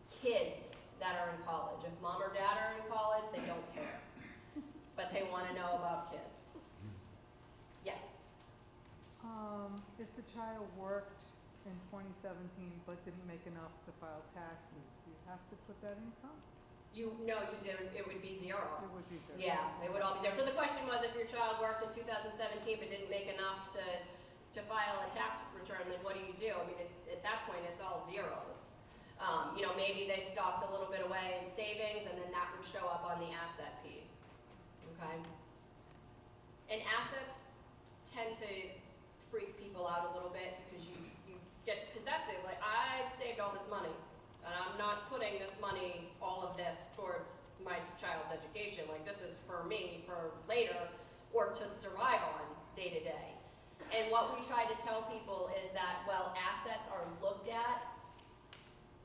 kids that are in college. If mom or dad are in college, they don't care. But they want to know about kids. Yes? If the child worked in 2017 but didn't make enough to file taxes, you have to put that income? No, just it would be zero. It would be zero. Yeah, they would all be zero. So the question was, if your child worked in 2017 but didn't make enough to file a tax return, then what do you do? I mean, at that point, it's all zeros. You know, maybe they stocked a little bit away in savings, and then that would show up on the asset piece. Okay? And assets tend to freak people out a little bit because you get possessive. Like, I've saved all this money, and I'm not putting this money, all of this, towards my child's education. Like, this is for me, for later, or to survive on day to day. And what we try to tell people is that, well, assets are looked at,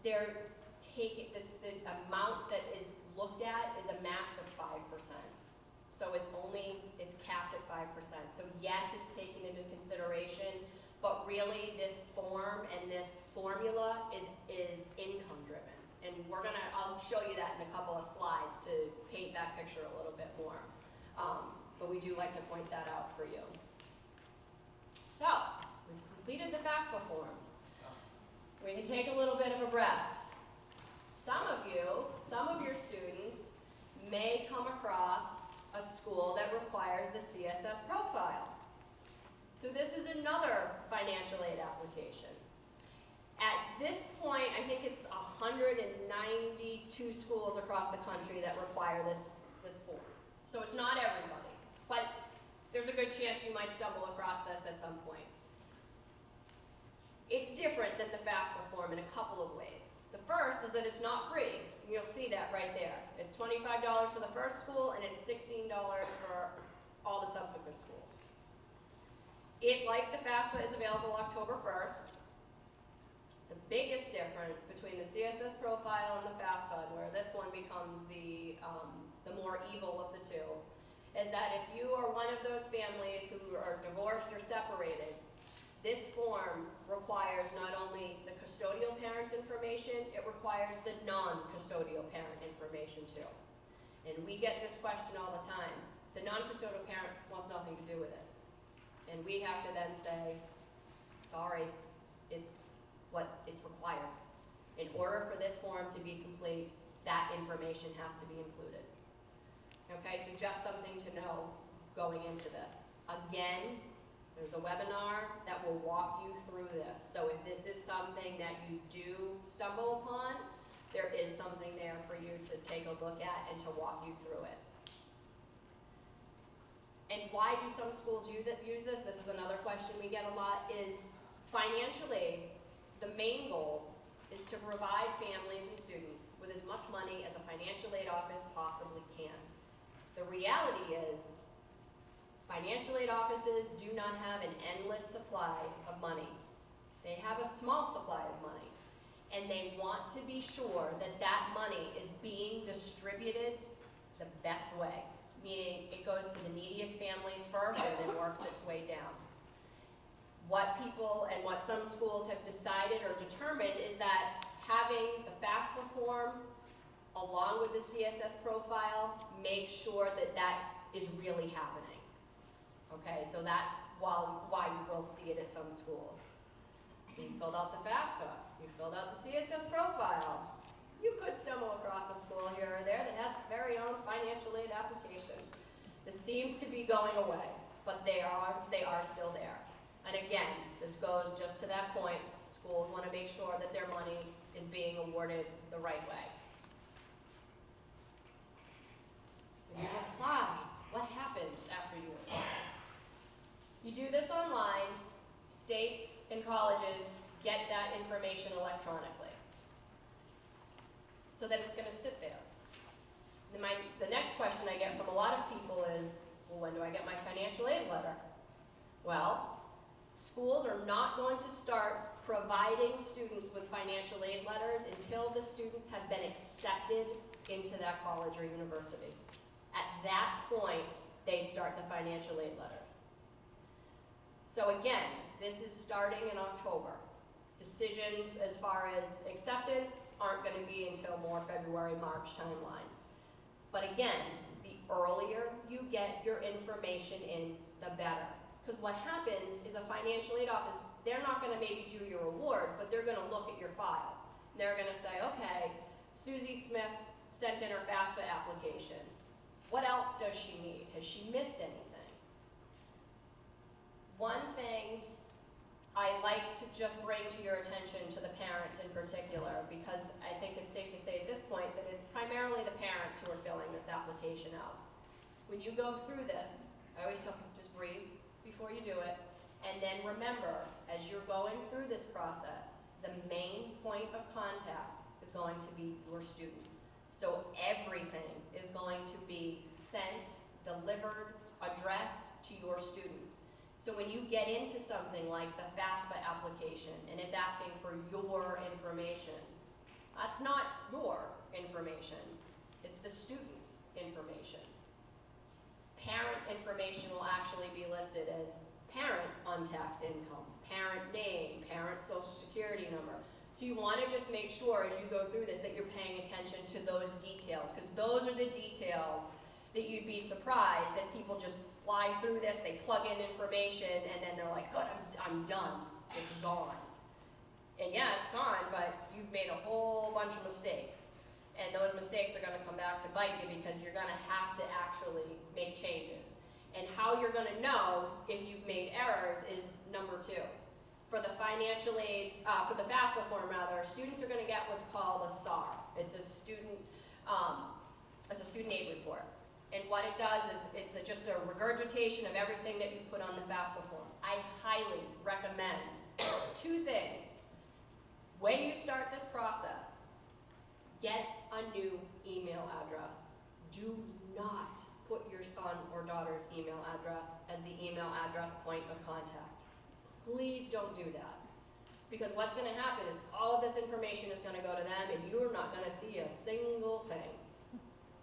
they're taking, the amount that is looked at is a max of 5%. So it's capped at 5%. So yes, it's taken into consideration, but really this form and this formula is income driven. And I'll show you that in a couple of slides to paint that picture a little bit more. But we do like to point that out for you. So, we've completed the FAFSA form. We can take a little bit of a breath. Some of your students may come across a school that requires the CSS Profile. So this is another financial aid application. At this point, I think it's 192 schools across the country that require this form. So it's not everybody, but there's a good chance you might stumble across this at some point. than the FAFSA form in a couple of ways. The first is that it's not free. You'll see that right there. It's $25 for the first school, and it's $16 for all the subsequent schools. It, like the FAFSA, is available October 1st. The biggest difference between the CSS Profile and the FAFSA, and where this one becomes the more evil of the two, is that if you are one of those families who are divorced or separated, this form requires not only the custodial parent's information, it requires the non-custodial parent information too. And we get this question all the time. The non-custodial parent wants nothing to do with it. And we have to then say, sorry, it's required. In order for this form to be complete, that information has to be included. Okay, so just something to know going into this. Again, there's a webinar that will walk you through this. So if this is something that you do stumble upon, there is something there for you to take a look at and to walk you through it. And why do some schools use this? This is another question we get a lot, is financial aid. The main goal is to provide families and students with as much money as a financial aid office possibly can. The reality is, financial aid offices do not have an endless supply of money. They have a small supply of money, and they want to be sure that that money is being distributed the best way, meaning it goes to the neediest families first and then works its way down. What people and what some schools have decided or determined is that having the FAFSA form along with the CSS profile makes sure that that is really happening. Okay, so that's why you will see it at some schools. So you filled out the FAFSA, you filled out the CSS profile. You could stumble across a school here or there that has its very own financial aid application. This seems to be going away, but they are still there. And again, this goes just to that point. Schools want to make sure that their money is being awarded the right way. So you apply. What happens after you apply? You do this online. States and colleges get that information electronically, so that it's going to sit there. The next question I get from a lot of people is, well, when do I get my financial aid letter? Well, schools are not going to start providing students with financial aid letters until the students have been accepted into that college or university. At that point, they start the financial aid letters. So again, this is starting in October. Decisions as far as acceptance aren't going to be until more February, March timeline. But again, the earlier you get your information in, the better. Because what happens is a financial aid office, they're not going to maybe do your award, but they're going to look at your file. They're going to say, okay, Susie Smith sent in her FAFSA application. What else does she need? Has she missed anything? One thing I like to just bring to your attention, to the parents in particular, because I think it's safe to say at this point that it's primarily the parents who are filling this application out. When you go through this, I always tell people, just breathe before you do it, and then remember, as you're going through this process, the main point of contact is going to be your student. So everything is going to be sent, delivered, addressed to your student. So when you get into something like the FAFSA application and it's asking for your information, that's not your information, it's the student's information. Parent information will actually be listed as parent untaxed income, parent name, parent social security number. So you want to just make sure as you go through this that you're paying attention to those details, because those are the details that you'd be surprised that people just fly through this, they plug in information, and then they're like, good, I'm done, it's gone. And yeah, it's gone, but you've made a whole bunch of mistakes. And those mistakes are gonna come back to bite you because you're gonna have to actually make changes. And how you're gonna know if you've made errors is number 2. For the financial aid, for the FAFSA form rather, students are gonna get what's called a SAR. It's a student aid report. And what it does is it's just a regurgitation of everything that you've put on the FAFSA form. I highly recommend 2 things. When you start this process, get a new email address. Do not put your son or daughter's email address as the email address point of contact. Please don't do that. Because what's going to happen is all of this information is going to go to them and you're not going to see a single thing.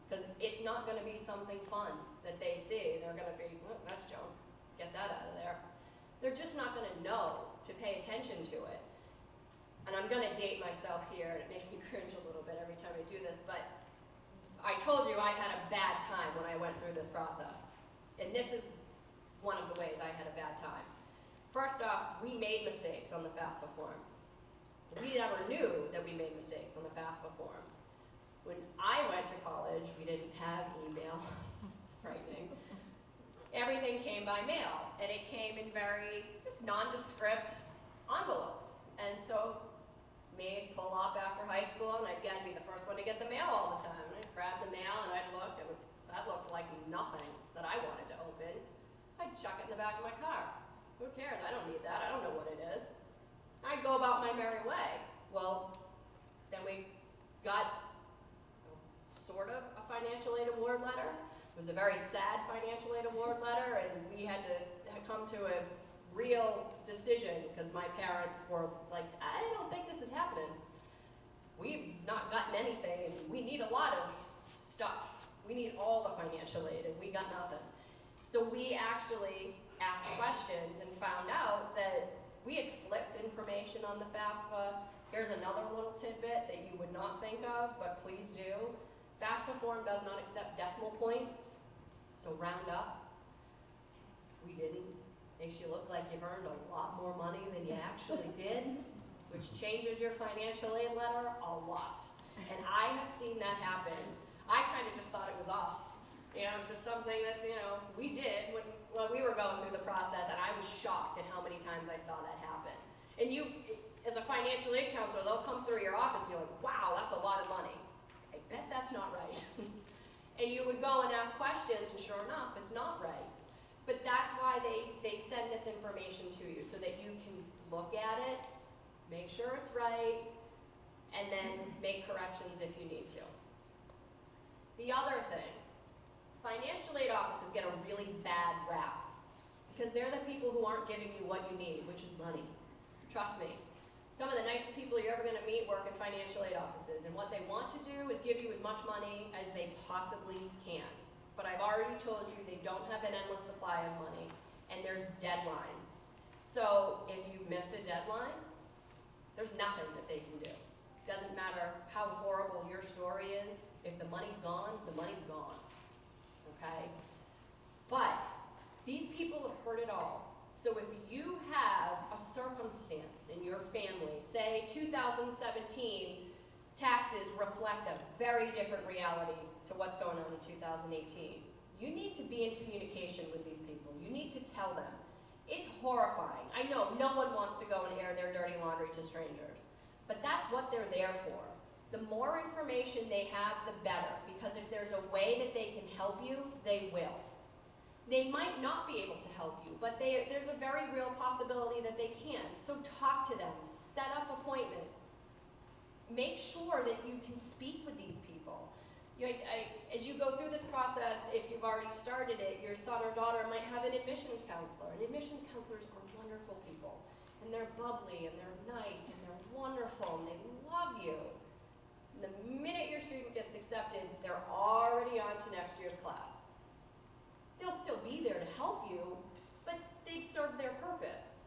Because it's not going to be something fun that they see. They're going to be, oh, that's junk. Get that out of there. They're just not going to know to pay attention to it. And I'm going to date myself here, and it makes me cringe a little bit every time I do this, but I told you I had a bad time when I went through this process. And this is one of the ways I had a bad time. First off, we made mistakes on the FAFSA form. We never knew that we made mistakes on the FAFSA form. When I went to college, we didn't have email. Frightening. Everything came by mail, and it came in very just nondescript envelopes. And so, me pull up after high school, and I'd be the first one to get the mail all the time. And I'd grab the mail, and I'd look, and that looked like nothing that I wanted to open. I'd chuck it in the back of my car. Who cares? I don't need that. I don't know what it is. I'd go about my merry way. Well, then we got sort of a financial aid award letter. It was a very sad financial aid award letter, and we had to come to a real decision because my parents were like, I don't think this is happening. We've not gotten anything, and we need a lot of stuff. We need all the financial aid, and we got nothing. So we actually asked questions and found out that we had flipped information on the FAFSA. Here's another little tidbit that you would not think of, but please do. FAFSA form does not accept decimal points, so round up. We didn't. Makes you look like you've earned a lot more money than you actually did, which changes your financial aid letter a lot. And I have seen that happen. I kind of just thought it was us. You know, it's just something that, you know, we did when we were going through the process, and I was shocked at how many times I saw that happen. And you, as a financial aid counselor, they'll come through your office and you're like, wow, that's a lot of money. I bet that's not right. And you would go and ask questions, and sure enough, it's not right. But that's why they send this information to you, so that you can look at it, make sure it's right, and then make corrections if you need to. The other thing, financial aid offices get a really bad rap because they're the people who aren't giving you what you need, which is money. Trust me. Some of the nicest people you're ever going to meet work in financial aid offices, and what they want to do is give you as much money as they possibly can. But I've already told you they don't have an endless supply of money, and there's deadlines. So if you've missed a deadline, there's nothing that they can do. Doesn't matter how horrible your story is, if the money's gone, the money's gone. Okay? But these people have heard it all. So if you have a circumstance in your family, say 2017 taxes reflect a very different reality to what's going on in 2018, you need to be in communication with these people. You need to tell them. It's horrifying. I know no one wants to go and air their dirty laundry to strangers, but that's what they're there for. The more information they have, the better, because if there's a way that they can help you, they will. They might not be able to help you, but there's a very real possibility that they can. So talk to them, set up appointments. Make sure that you can speak with these people. As you go through this process, if you've already started it, your son or daughter might have an admissions counselor. And admissions counselors are wonderful people. And they're bubbly, and they're nice, and they're wonderful, and they love you. And the minute your student gets accepted, they're already on to next year's class. They'll still be there to help you, but they've served their purpose.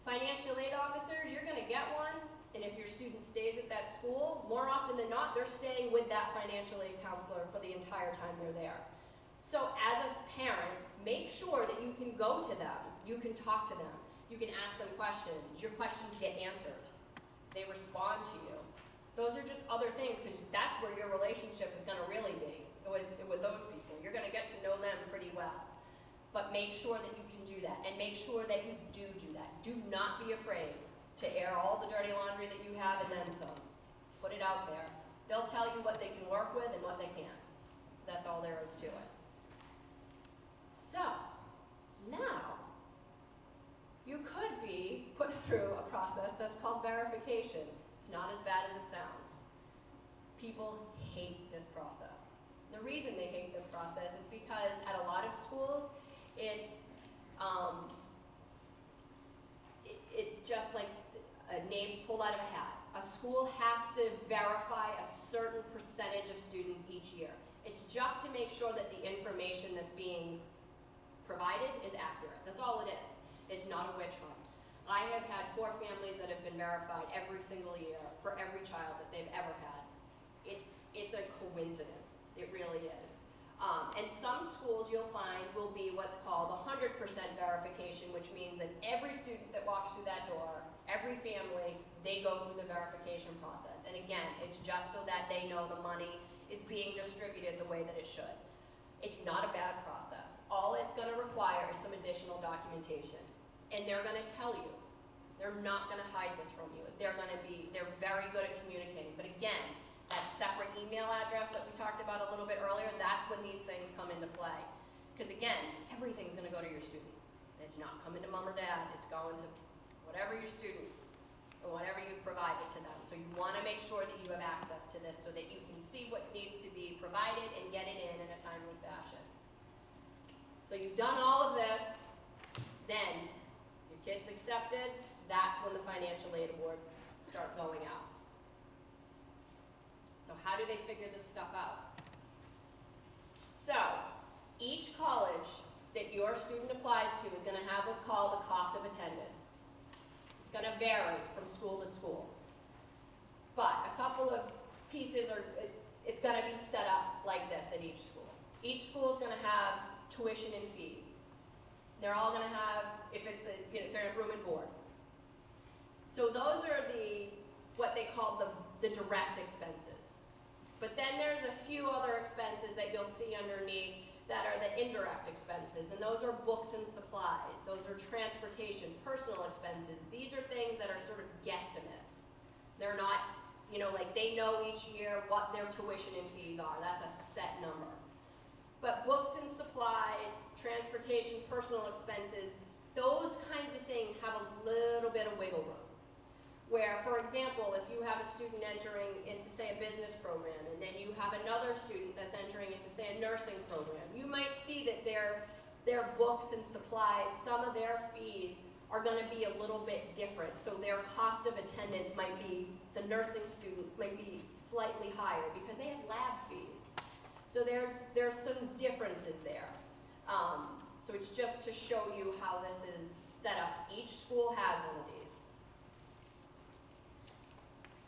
Financial aid officers, you're going to get one, and if your student stays at that school, more often than not, they're staying with that financial aid counselor for the entire time they're there. So as a parent, make sure that you can go to them, you can talk to them, you can ask them questions, your questions get answered, they respond to you. Those are just other things, because that's where your relationship is going to really be, with those people. You're going to get to know them pretty well. But make sure that you can do that, and make sure that you do that. Do not be afraid to air all the dirty laundry that you have and then some. Put it out there. They'll tell you what they can work with and what they can't. That's all there is to it. So, now, you could be put through a process that's called verification. It's It's not as bad as it sounds. People hate this process. The reason they hate this process is because at a lot of schools, it's just like names pulled out of a hat. A school has to verify a certain percentage of students each year. It's just to make sure that the information that's being provided is accurate. That's all it is. It's not a witch hunt. I have had poor families that have been verified every single year for every child that they've ever had. It's a coincidence. It really is. And some schools you'll find will be what's called 100% verification, which means that every student that walks through that door, every family, they go through the verification process. And again, it's just so that they know the money is being distributed the way that it should. It's not a bad process. All it's going to require is some additional documentation. And they're going to tell you. They're not going to hide this from you. They're very good at communicating. But again, that separate email address that we talked about a little bit earlier, that's when these things come into play. Because again, everything's going to go to your student. It's not coming to mom or dad. It's going to whatever your student or whatever you've provided to them. So you want to make sure that you have access to this so that you can see what needs to be provided and get it in a timely fashion. So you've done all of this, then your kid's accepted, that's when the financial aid award start going out. So how do they figure this stuff out? So each college that your student applies to is going to have what's called a cost of attendance. It's going to vary from school to school. But a couple of pieces it's going to be set up like this at each school. Each school is going to have tuition and fees. They're all going to have, if it's they're room and board. So those are what they call the direct expenses. But then there's a few other expenses that you'll see underneath that are the indirect expenses, and those are books and supplies. Those are transportation, personal expenses. These are things that are sort of guesstimates. They're not, like they know each year what their tuition and fees are. That's a set number. But books and supplies, transportation, personal expenses, those kinds of things have a little bit of wiggle room. Where, for example, if you have a student entering into, say, a business program, and then you have another student that's entering into, say, a nursing program, you might see that their books and supplies, some of their fees are going to be a little bit different. So their cost of attendance might be, the nursing students might be slightly higher because they have lab fees. So there's some differences there. So it's just to show you how this is set up. Each school has one of these.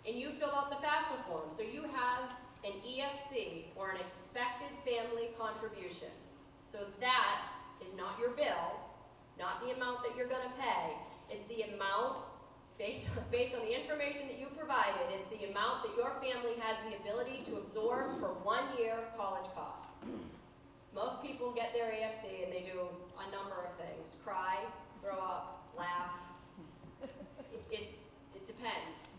And you filled out the FAFSA form. So you have an EFC, or an expected family contribution. So that is not your bill, not the amount that you're going to pay. It's the amount, based on the information that you provided, it's the amount that your family has the ability to absorb for 1 year of college costs. Most people get their EFC and they do a number of things. Cry, throw up, laugh. It depends.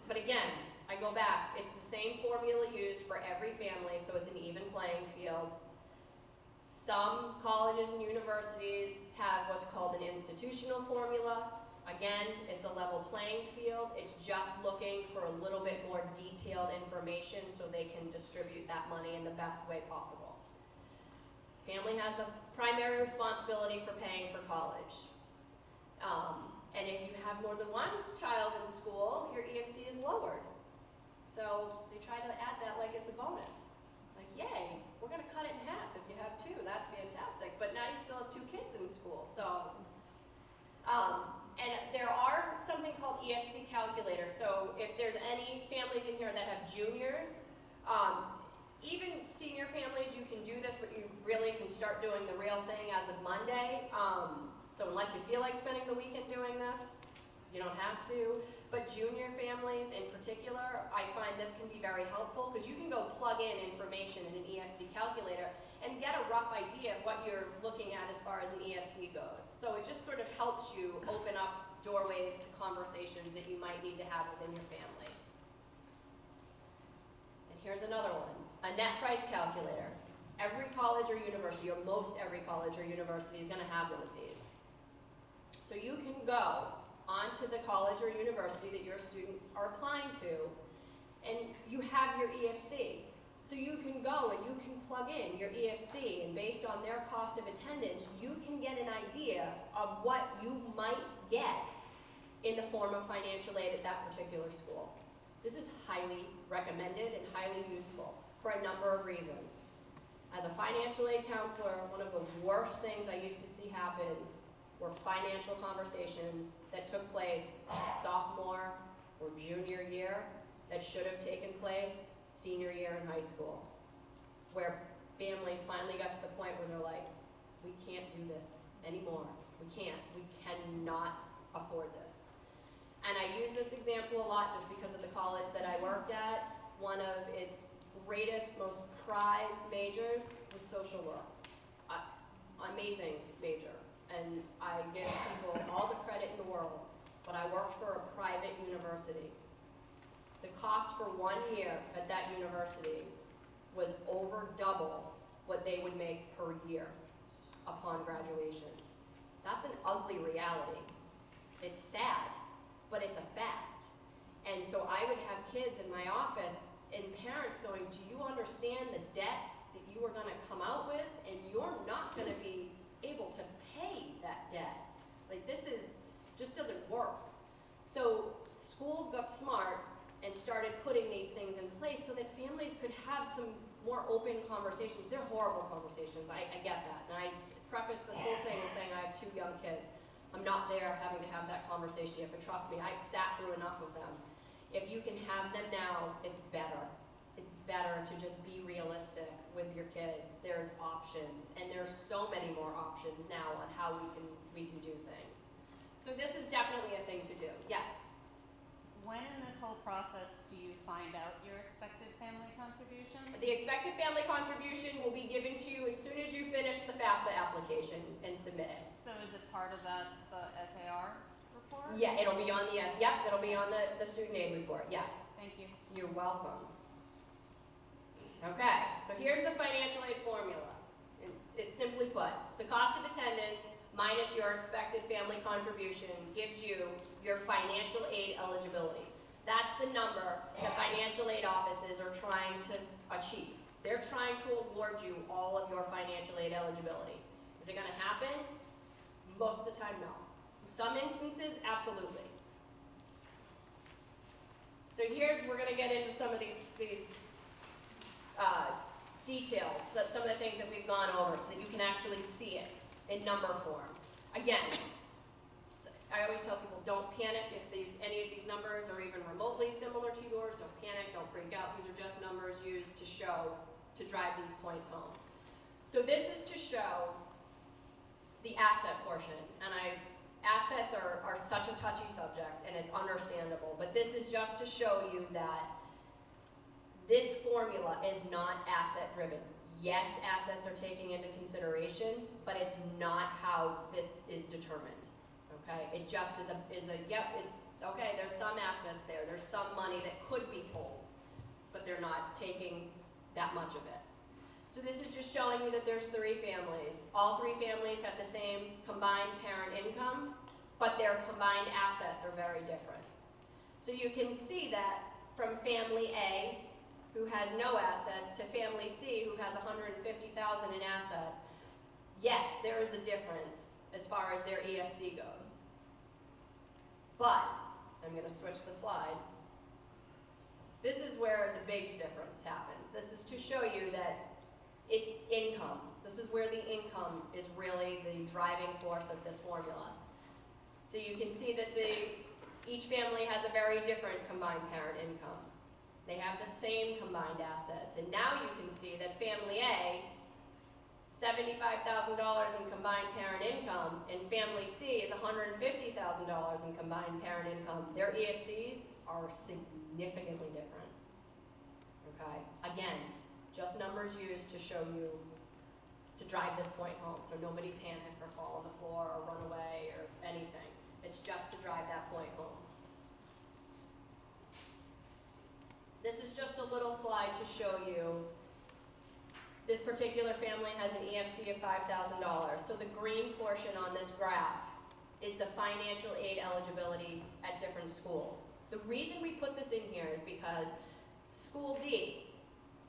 But again, I go back, it's the same formula used for every family, so it's an even playing field. Some colleges and universities have what's called an institutional formula. Again, it's a level playing field. It's just looking for a little bit more detailed information so they can distribute that money in the best way possible. Family has the primary responsibility for paying for college. And if you have more than one child in school, your EFC is lowered. So they try to add that like it's a bonus. Like, yay, we're going to cut it in half if you have 2. That's fantastic. But now you still have 2 kids in school. So, and there are something called EFC calculators. So if there's any families in here that have juniors, even senior families, you can do this, but you really can start doing the real thing as of Monday. So unless you feel like spending the weekend doing this, you don't have to. But junior families in particular, I find this can be very helpful because you can go plug in information in an EFC calculator and get a rough idea of what you're looking at as far as an EFC goes. So it just sort of helps you open up doorways to conversations that you might need to have within your family. And here's another one, a net price calculator. Every college or university, or most every college or university, is going to have one of these. So you can go on to the college or university that your students are applying to, and you have your EFC. So you can go and you can plug in your EFC, and based on their cost of attendance, you can get an idea of what you might get in the form of financial aid at that particular school. This is highly recommended and highly useful for a number of reasons. As a financial aid counselor, one of the worst things I used to see happen were financial conversations that took place sophomore or junior year that should have taken place senior year in high school, where families finally got to the point where they're like, we can't do this anymore. We cannot afford this. And I use this example a lot just because of the college that I worked at. One of its greatest, most prized majors was social work. Amazing major. And I give people all the credit in the world, but I worked for a private university. The cost for 1 year at that university was over double what they would make per year upon graduation. That's an ugly reality. It's sad, but it's a fact. And so I would have kids in my office and parents going, do you understand the debt that you are gonna come out with, and you're not gonna be able to pay that debt? Like, this just doesn't work. So schools got smart and started putting these things in place so that families could have some more open conversations. They're horrible conversations, I get that. And I preface this whole thing with saying I have 2 young kids. I'm not there having to have that conversation yet, but trust me, I've sat through enough of them. If you can have them now, it's better. It's better to just be realistic with your kids. There's options, and there's so many more options now on how we can do things. So this is definitely a thing to do. Yes? When in this whole process do you find out your expected family contribution? The expected family contribution will be given to you as soon as you finish the FAFSA application and submit it. So is it part of the SAR report? Yeah, it'll be on it'll be on the student aid report, yes. Thank you. You're welcome. Okay, so here's the financial aid formula. It's simply put, it's the cost of attendance minus your expected family contribution gives you your financial aid eligibility. That's the number that financial aid offices are trying to achieve. They're trying to award you all of your financial aid eligibility. Is it gonna happen? Most of the time, no. In some instances, absolutely. So we're gonna get into some of these details, some of the things that we've gone over so that you can actually see it in number form. Again, I always tell people, don't panic if any of these numbers are even remotely similar to yours. Don't panic, don't freak out. These are just numbers used to drive these points home. So this is to show the asset portion, and assets are such a touchy subject, and it's understandable, but this is just to show you that this formula is not asset driven. Yes, assets are taken into consideration, but it's not how this is determined. Okay, it just is yep, it's okay, there's some assets there, there's some money that could be pulled, but they're not taking that much of it. So this is just showing you that there's 3 families. All 3 families have the same combined parent income, but their combined assets are very different. So you can see that from family A, who has no assets, to family C, who has $150,000 in assets, yes, there is a difference as far as their EFC goes. But, I'm gonna switch the slide. This is where the big difference happens. This is to show you that it's income. This is where the income is really the driving force of this formula. So you can see that each family has a very different combined parent income. They have the same combined assets. And now you can see that family A, $75,000 in combined parent income, and family C is $150,000 in combined parent income. Their EFCs are significantly different. Okay? Again, just numbers used to show you, to drive this point home, so nobody panic or fall on the floor or run away or anything. It's just to drive that point home. This is just a little slide to show you this particular family has an EFC of $5,000. So the green portion on this graph is the financial aid eligibility at different schools. The reason we put this in here is because School D,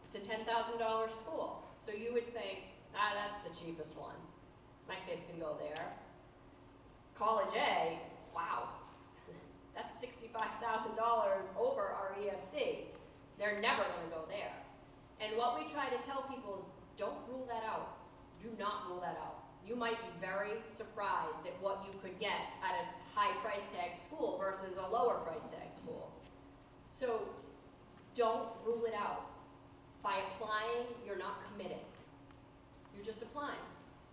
it's a $10,000 school. So you would think, that's the cheapest one. My kid can go there. College A, wow, that's $65,000 over our EFC. They're never gonna go there. And what we try to tell people is, don't rule that out. Do not rule that out. You might be very surprised at what you could get at a high price tag school versus a lower price tag school. So don't rule it out. By applying, you're not committing. You're just applying.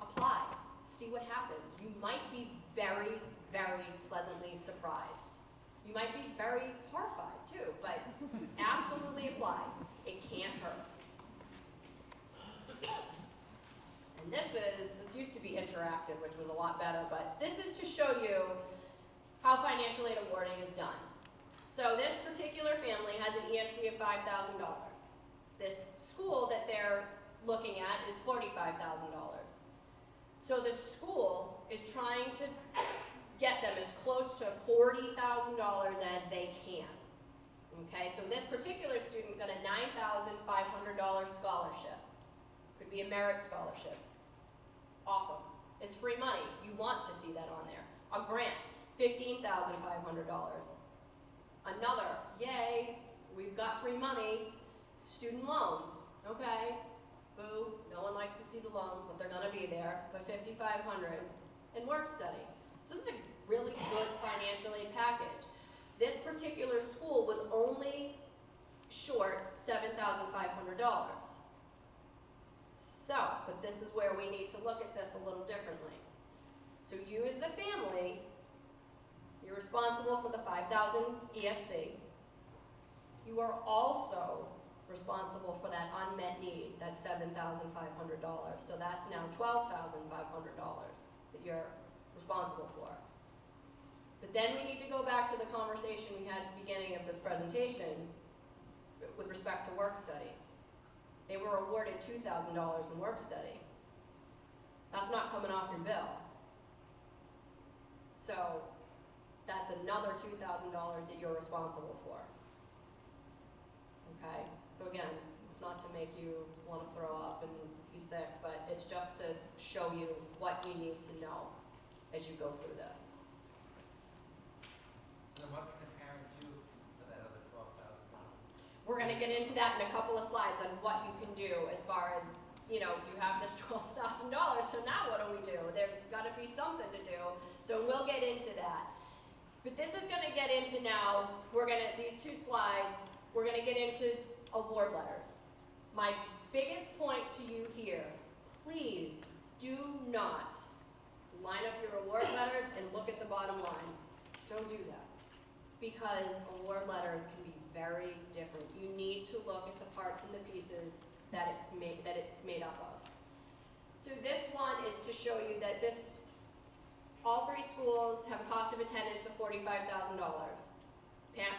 Apply. See what happens. You might be very, very pleasantly surprised. You might be very horrified too, but absolutely apply. It can't hurt. And this used to be interactive, which was a lot better, but this is to show you how financial aid awarding is done. So this particular family has an EFC of $5,000. This school that they're looking at is $45,000. So the school is trying to get them as close to $40,000 as they can. Okay, so this particular student got a $9,500 scholarship. Could be a merit scholarship. Awesome. It's free money. You want to see that on there. A grant, $15,500. Another, yay, we've got free money. Student loans, okay. Boo, no one likes to see the loans, but they're gonna be there, but $5,500. And work study. So this is a really good financial aid package. This particular school was only short $7,500. So, but this is where we need to look at this a little differently. So you as the family, you're responsible for the $5,000 EFC. You are also responsible for that unmet need, that $7,500. So that's now $12,500 that you're responsible for. But then we need to go back to the conversation we had at the beginning of this presentation with respect to work study. They were awarded $2,000 in work study. That's not coming off your bill. So that's another $2,000 that you're responsible for. Okay, so again, it's not to make you want to throw up and be sick, but it's just to show you what you need to know as you go through this. So then what can a parent do for that other $12,000? We're going to get into that in a couple of slides on what you can do as far as, you know, you have this $12,000, so now what do we do? There's got to be something to do, so we'll get into that. But this is going to get into now, these two slides, we're going to get into award letters. My biggest point to you here, please do not line up your award letters and look at the bottom lines. Don't do that. Because award letters can be very different. You need to look at the parts and the pieces that it's made up of. So this one is to show you that all three schools have a cost of attendance of $45,000.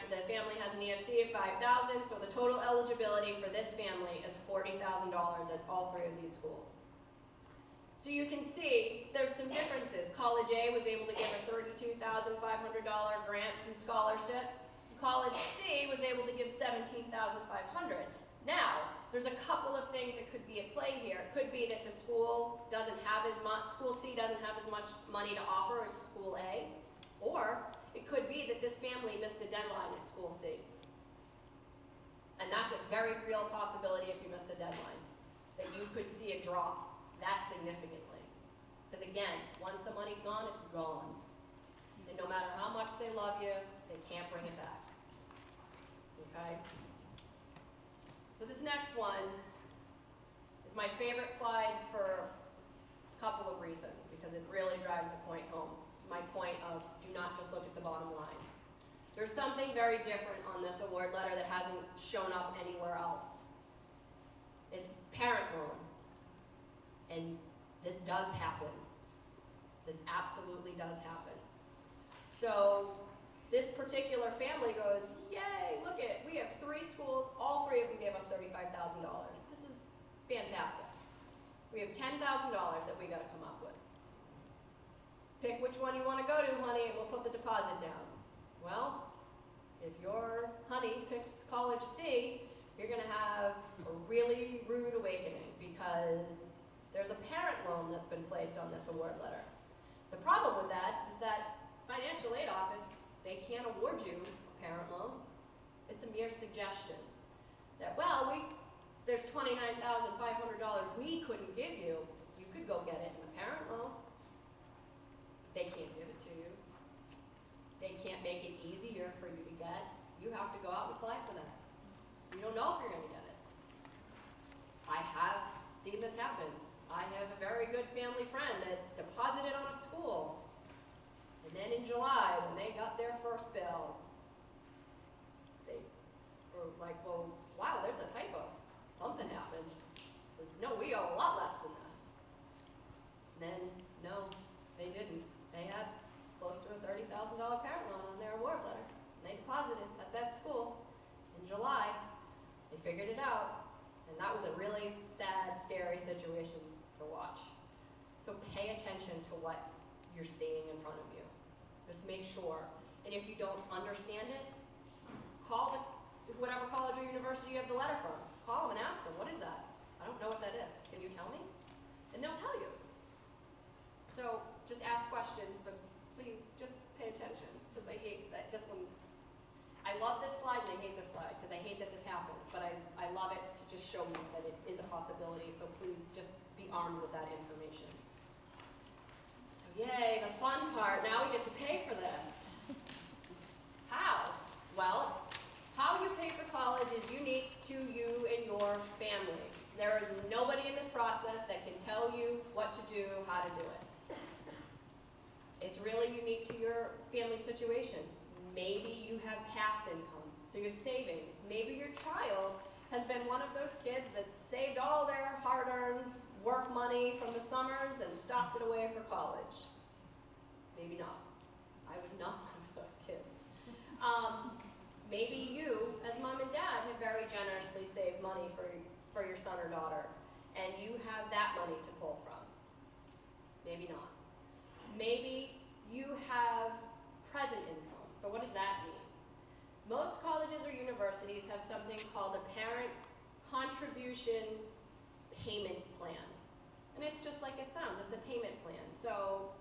The family has an EFC of $5,000, so the total eligibility for this family is $40,000 at all three of these schools. So you can see there's some differences. College A was able to give a $32,500 grants and scholarships. College C was able to give $17,500. Now, there's a couple of things that could be at play here. It could be that the school doesn't have as much, school C doesn't have as much money to offer as school A, or it could be that this family missed a deadline at school C. And that's a very real possibility if you missed a deadline, that you could see a drop that significantly. Because again, once the money's gone, it's gone. And no matter how much they love you, they can't bring it back. Okay? So this next one is my favorite slide for a couple of reasons, because it really drives the point home. My point of do not just look at the bottom line. There's something very different on this award letter that hasn't shown up anywhere else. It's parent loan. And this does happen. This absolutely does happen. So this particular family goes, yay, look it, we have three schools, all three of them gave us $35,000. This is fantastic. We have $10,000 that we gotta come up with. pick which one you want to go to, honey, and we'll put the deposit down. Well, if your honey picks college C, you're going to have a really rude awakening because there's a parent loan that's been placed on this award letter. The problem with that is that financial aid office, they can't award you a parent loan. It's a mere suggestion that, well, there's $29,500 we couldn't give you. You could go get it in a parent loan. They can't give it to you. They can't make it easier for you to get. You have to go out and apply for that. You don't know if you're going to get it. I have seen this happen. I have a very good family friend that deposited on a school, and then in July, when they got their first bill, they were like, well, wow, there's a typo. Something happened. No, we owe a lot less than this. And then, no, they didn't. They had close to a $30,000 parent loan on their award letter. And they deposited at that school in July. They figured it out. And that was a really sad, scary situation to watch. So pay attention to what you're seeing in front of you. Just make sure. And if you don't understand it, call whatever college or university you have the letter from. Call them and ask them, what is that? I don't know what that is. Can you tell me? And they'll tell you. So just ask questions, but please just pay attention, because I hate that this one. I love this slide and I hate this slide because I hate that this happens, but I love it to just show you that it is a possibility, so please just be armed with that information. So yay, the fun part. Now we get to pay for this. How? Well, how you pay for college is unique to you and your family. There is nobody in this process that can tell you what to do, how to do it. It's really unique to your family situation. Maybe you have past income, so you have savings. Maybe your child has been one of those kids that saved all their hard-earned work money from the summers and stocked it away for college. Maybe not. I was not one of those kids. Maybe you, as mom and dad, have very generously saved money for your son or daughter, and you have that money to pull from. Maybe not. Maybe you have present income. So what does that mean? Most colleges or universities have something called a parent contribution payment plan. And it's just like it sounds, it's a payment plan. So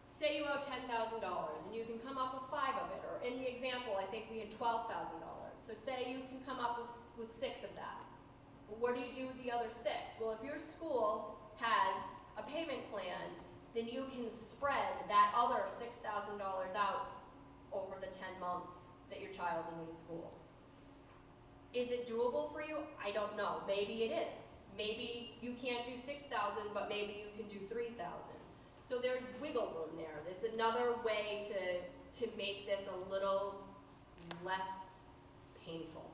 say you owe $10,000 and you can come up with 5 of it, or in the example, I think we had $12,000. So say you can come up with 6 of that. Well, what do you do with the other 6? Well, if your school has a payment plan, then you can spread that other $6,000 out over the 10 months that your child is in school. Is it doable for you? I don't know. Maybe it is. Maybe you can't do 6,000, but maybe you can do 3,000. So there's wiggle room there. It's another way to make this a little less painful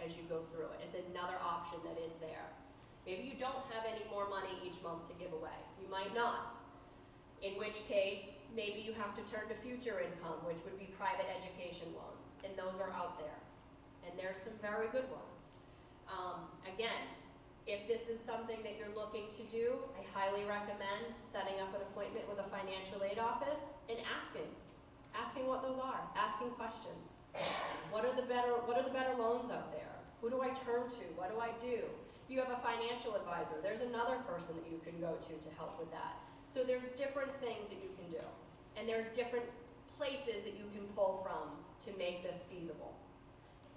as you go through it. It's another option that is there. Maybe you don't have any more money each month to give away. You might not. In which case, maybe you have to turn to future income, which would be private education loans. And those are out there. And there's some very good ones. Again, if this is something that you're looking to do, I highly recommend setting up an appointment with a financial aid office and asking what those are, asking questions. What are the better loans out there? Who do I turn to? What do I do? If you have a financial advisor, there's another person that you can go to help with that. So there's different things that you can do. And there's different places that you can pull from to make this feasible.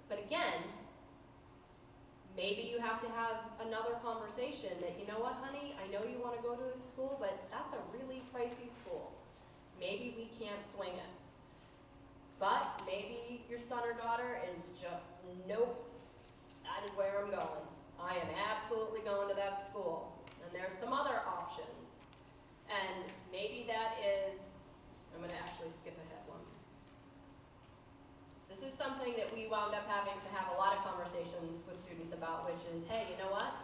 But again, maybe you have to have another conversation that, you know what, honey, I know you want to go to this school, but that's a really pricey school. Maybe we can't swing it. But maybe your son or daughter is just, nope, that is where I'm going. I am absolutely going to that school. And there's some other options. And maybe that is, I'm going to actually skip ahead one. This is something that we wound up having to have a lot of conversations with students about, which is, hey, you know what?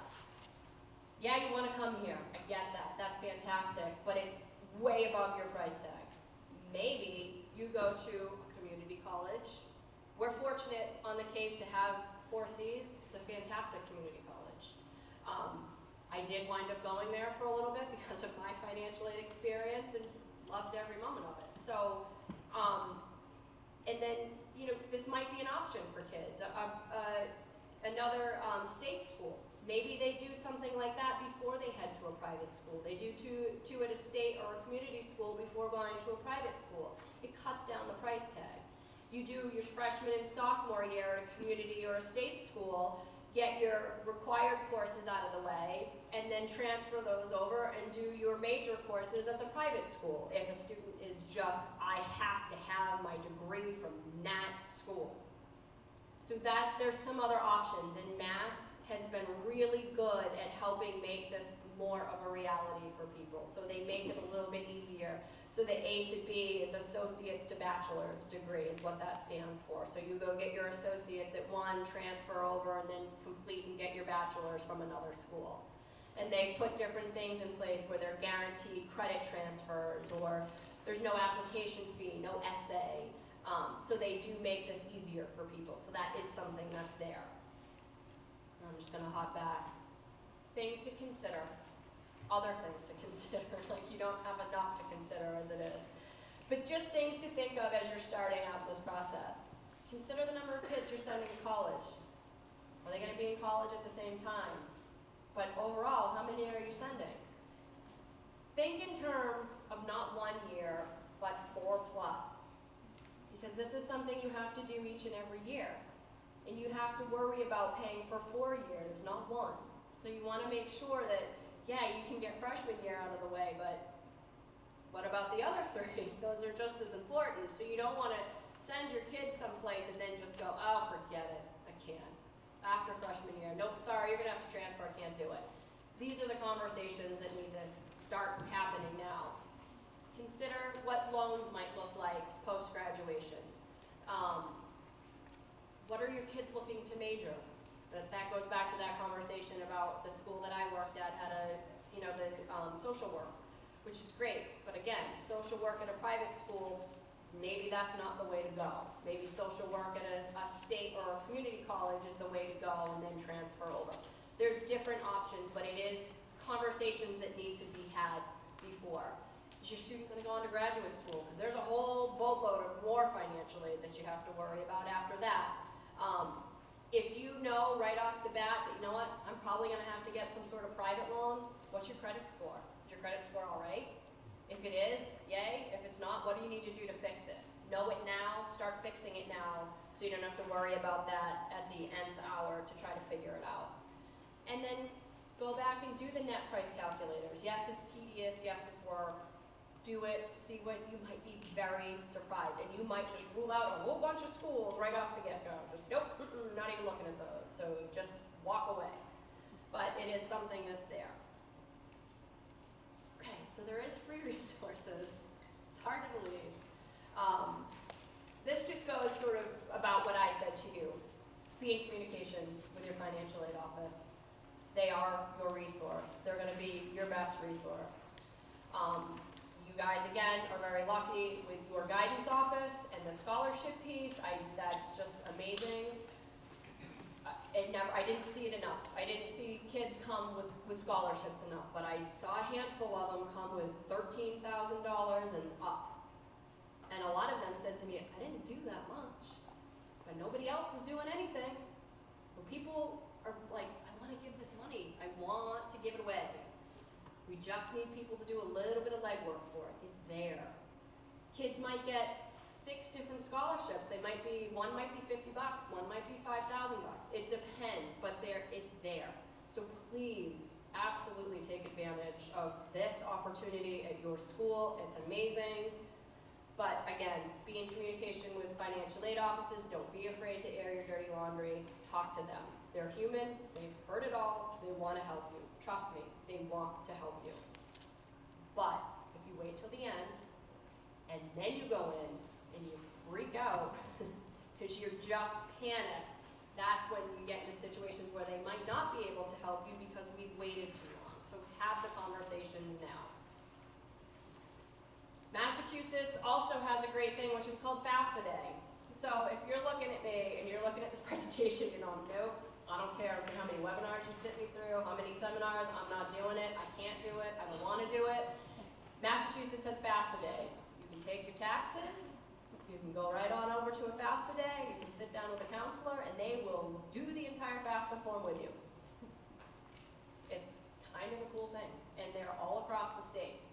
Yeah, you want to come here. I get that. That's fantastic. But it's way above your price tag. Maybe you go to a community college. We're fortunate on the Cape to have 4 Cs. It's a fantastic community college. I did wind up going there for a little bit because of my financial aid experience, and loved every moment of it. So, and then, you know, this might be an option for kids. Another state school, maybe they do something like that before they head to a private school. They do two at a state or a community school before going to a private school. It cuts down the price tag. You do your freshman and sophomore year at a community or a state school, get your required courses out of the way, and then transfer those over and do your major courses at the private school if a student is just, I have to have my degree from that school. So that there's some other options, and Mass has been really good at helping make this more of a reality for people. So they make it a little bit easier. So the A to B is associates to bachelor's degree is what that stands for. So you go get your associates at one, transfer over, and then complete and get your bachelor's from another school. And they put different things in place where they're guaranteed credit transfers, or there's no application fee, no essay. So they do make this easier for people. So that is something that's there. I'm just gonna hop back. Things to consider. Other things to consider, like you don't have enough to consider as it is. But just things to think of as you're starting out this process. Consider the number of kids you're sending to college. Are they gonna be in college at the same time? But overall, how many are you sending? Think in terms of not 1 year, but 4+. Because this is something you have to do each and every year. And you have to worry about paying for 4 years, not 1. So you wanna make sure that, yeah, you can get freshman year out of the way, but what about the other 3? Those are just as important. So you don't wanna send your kids someplace and then just go, oh, forget it, I can't. After freshman year, nope, sorry, you're gonna have to transfer, I can't do it. These are the conversations that need to start happening now. Consider what loans might look like post-graduation. What are your kids looking to major? That goes back to that conversation about the school that I worked at had a, you know, the social work, which is great. But again, social work at a private school, maybe that's not the way to go. Maybe social work at a state or a community college is the way to go, and then transfer over. There's different options, but it is conversations that need to be had before. Is your student going to go on to graduate school? Because there's a whole boatload of more financial aid that you have to worry about after that. If you know right off the bat that, you know what, I'm probably going to have to get some sort of private loan, what's your credit score? Is your credit score all right? If it is, yay. If it's not, what do you need to do to fix it? Know it now, start fixing it now, so you don't have to worry about that at the nth hour to try to figure it out. And then go back and do the net price calculators. Yes, it's tedious, yes, it's work. Do it, see what you might be very surprised. And you might just rule out a whole bunch of schools right off the get-go. Just, nope, not even looking at those. So just walk away. But it is something that's there. Okay, so there is free resources. It's hard to believe. This just goes sort of about what I said to you. Be in communication with your financial aid office. They are your resource. They're gonna be your best resource. You guys, again, are very lucky with your guidance office and the scholarship piece. That's just amazing. I didn't see it enough. I didn't see kids come with scholarships enough, but I saw a handful of them come with $13,000 and up. And a lot of them said to me, I didn't do that much, but nobody else was doing anything. When people are like, I want to give this money, I want to give it away. We just need people to do a little bit of legwork for it. It's there. Kids might get 6 different scholarships. One might be $50, one might be $5,000. It depends, but it's there. So please, absolutely take advantage of this opportunity at your school. It's amazing. But again, be in communication with financial aid offices. Don't be afraid to air your dirty laundry. Talk to them. They're human. They've heard it all. They want to help you. Trust me, they want to help you. But if you wait till the end, and then you go in, and you freak out, because you're just panicked, that's when you get into situations where they might not be able to help you because we've waited too long. So have the conversations now. Massachusetts also has a great thing which is called FAFSA Day. So if you're looking at me and you're looking at this presentation, you're going, nope, I don't care how many webinars you sit me through, how many seminars, I'm not doing it, I can't do it, I don't want to do it. Massachusetts has FAFSA Day. You can take your taxes, you can go right on over to a FAFSA Day, you can sit down with a counselor, and they will do the entire FAFSA form with you. It's kind of a cool thing, and they're all across the state.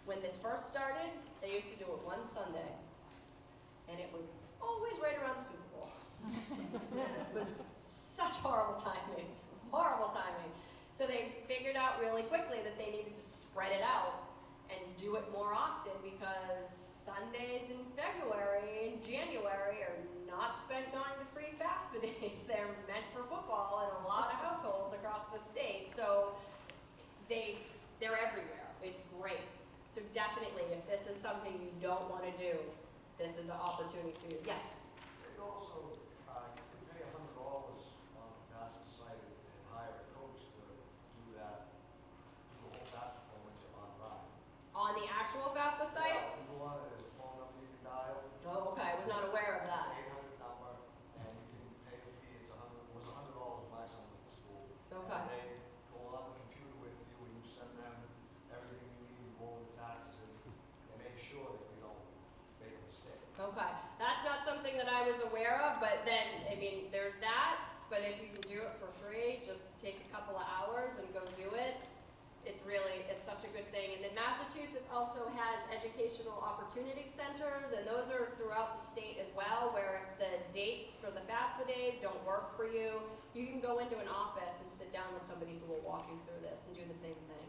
When this first started, they used to do it one Sunday, and it was always right around the Super Bowl. It was such horrible timing, horrible timing. So they figured out really quickly that they needed to spread it out and do it more often, because Sundays in February and January are not spent going to free FAFSA days. They're meant for football in a lot of households across the state. So they're everywhere. It's great. So definitely, if this is something you don't want to do, this is an opportunity for you. Yes? And also, you can pay $100 on the FAFSA site and hire a coach to do that, do the whole FAFSA form which is online. On the actual FAFSA site? Yeah, you go on, there's a phone number you can dial. Oh, okay. I was not aware of that. It's 800 number, and you can pay a fee. It's it was $100 when my son went to school. Okay. And they go on the computer with you, and you send them everything you need, you go over the taxes, and make sure that you don't make a mistake. Okay. That's not something that I was aware of, but then, I mean, there's that. But if you can do it for free, just take a couple of hours and go do it. It's such a good thing. And then Massachusetts also has educational opportunity centers, and those are throughout the state as well, where if the dates for the FAFSA days don't work for you, you can go into an office and sit down with somebody who will walk you through this and do the same thing.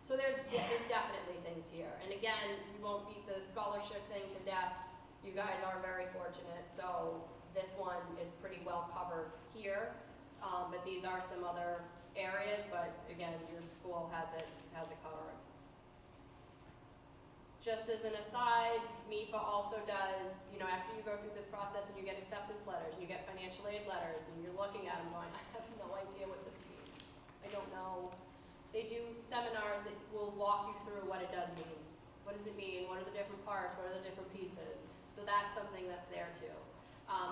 So there's definitely things here. And again, you won't beat the scholarship thing to death. You guys are very fortunate. So this one is pretty well covered here. But these are some other areas, but again, your school has it covered. Just as an aside, MIFA also does, after you go through this process and you get acceptance letters and you get financial aid letters and you're looking at them going, I have no idea what this means. I don't know. They do seminars that will walk you through what it does mean. What does it mean? What are the different parts? What are the different pieces? So that's something that's there too.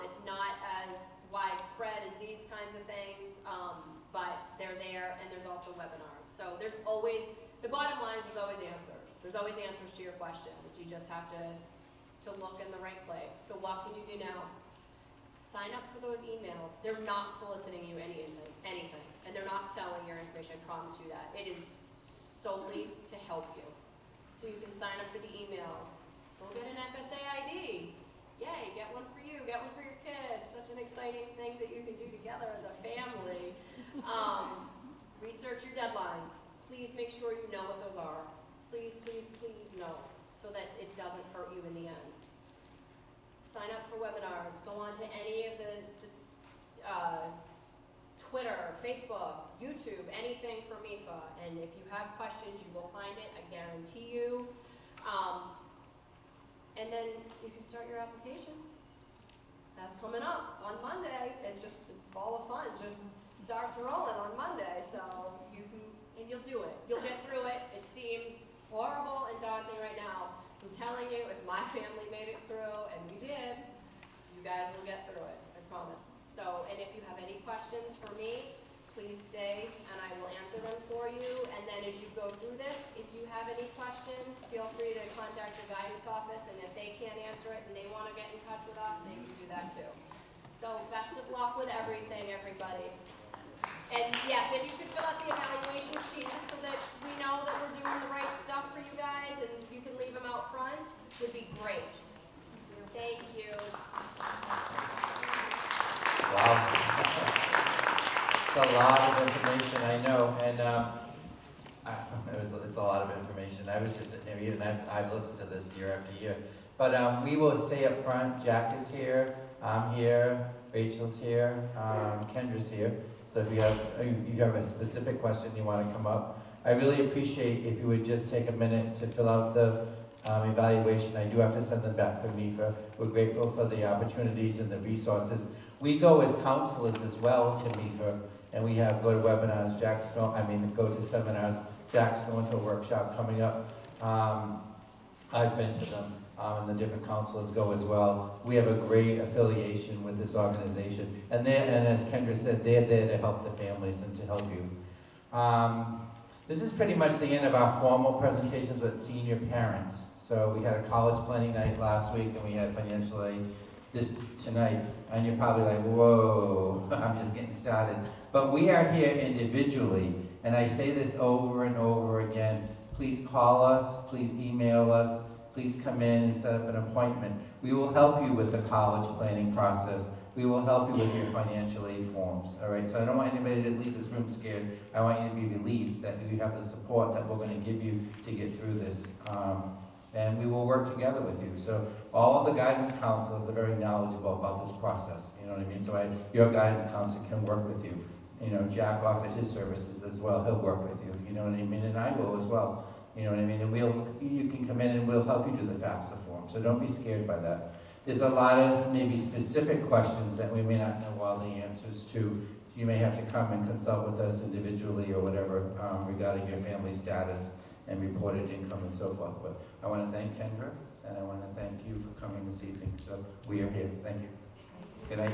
It's not as widespread as these kinds of things, but they're there, and there's also webinars. So there's always, the bottom line is there's always answers. There's always answers to your questions. You just have to look in the right place. So what can you do now? Sign up for those emails. They're not soliciting you anything, and they're not selling your information, I promise you that. It is solely to help you. So you can sign up for the emails. Go get an FSA ID. Yay, get one for you, get one for your kids. Such an exciting thing that you can do together as a family. Research your deadlines. Please make sure you know what those are. Please, please, please know, so that it doesn't hurt you in the end. Sign up for webinars. Go on to any of the Twitter, Facebook, YouTube, anything for MIFA. And if you have questions, you will find it, I guarantee you. And then you can start your applications. That's coming up on Monday. The ball of fun just starts rolling on Monday. So you'll do it. You'll get through it. It seems horrible and daunting right now. I'm telling you, if my family made it through, and we did, you guys will get through it, I promise. So, and if you have any questions for me, please stay and I will answer them for you. And then as you go through this, if you have any questions, feel free to contact your guidance office, and if they can't answer it and they want to get in touch with us, they can do that too. So best of luck with everything, everybody. And yes, if you could fill out the evaluation sheet just so that we know that we're doing the right stuff for you guys, and you can leave them out front, would be great. Thank you. Wow. It's a lot of information, I know, and it's a lot of information. I was just, I've listened to this year after year. But we will stay up front. Jack is here, I'm here, Rachel's here, Kendra's here. So if you have a specific question you want to come up, I really appreciate if you would just take a minute to fill out the evaluation. I do have to send them back for MIFA. We're grateful for the opportunities and the resources. We go as counselors as well to MIFA, and we go to webinars. Go to seminars. Jack's going to a workshop coming up. I've been to them, and the different counselors go as well. We have a great affiliation with this organization, and as Kendra said, they're there to help the families and to help you. This is pretty much the end of our formal presentations with senior parents. So we had a college planning night last week and we had financial aid this tonight. And you're probably like, whoa, I'm just getting started. But we are here individually, and I say this over and over again. Please call us, please email us, please come in and set up an appointment. We will help you with the college planning process. We will help you with your financial aid forms, all right? So I don't want anybody to leave this room scared. I want you to be relieved that you have the support that we're gonna give you to get through this. And we will work together with you. So all of the guidance counselors are very knowledgeable about this process, you know what I mean? So your guidance counselor can work with you. You know, Jack offered his services as well, he'll work with you, you know what I mean? And I will as well, you know what I mean? And you can come in and we'll help you do the FAFSA form, so don't be scared by that. There's a lot of maybe specific questions that we may not know all the answers to. You may have to come and consult with us individually or whatever regarding your family status and reported income and so forth. But I want to thank Kendra and I want to thank you for coming this evening. So we are here. Thank you. Good night.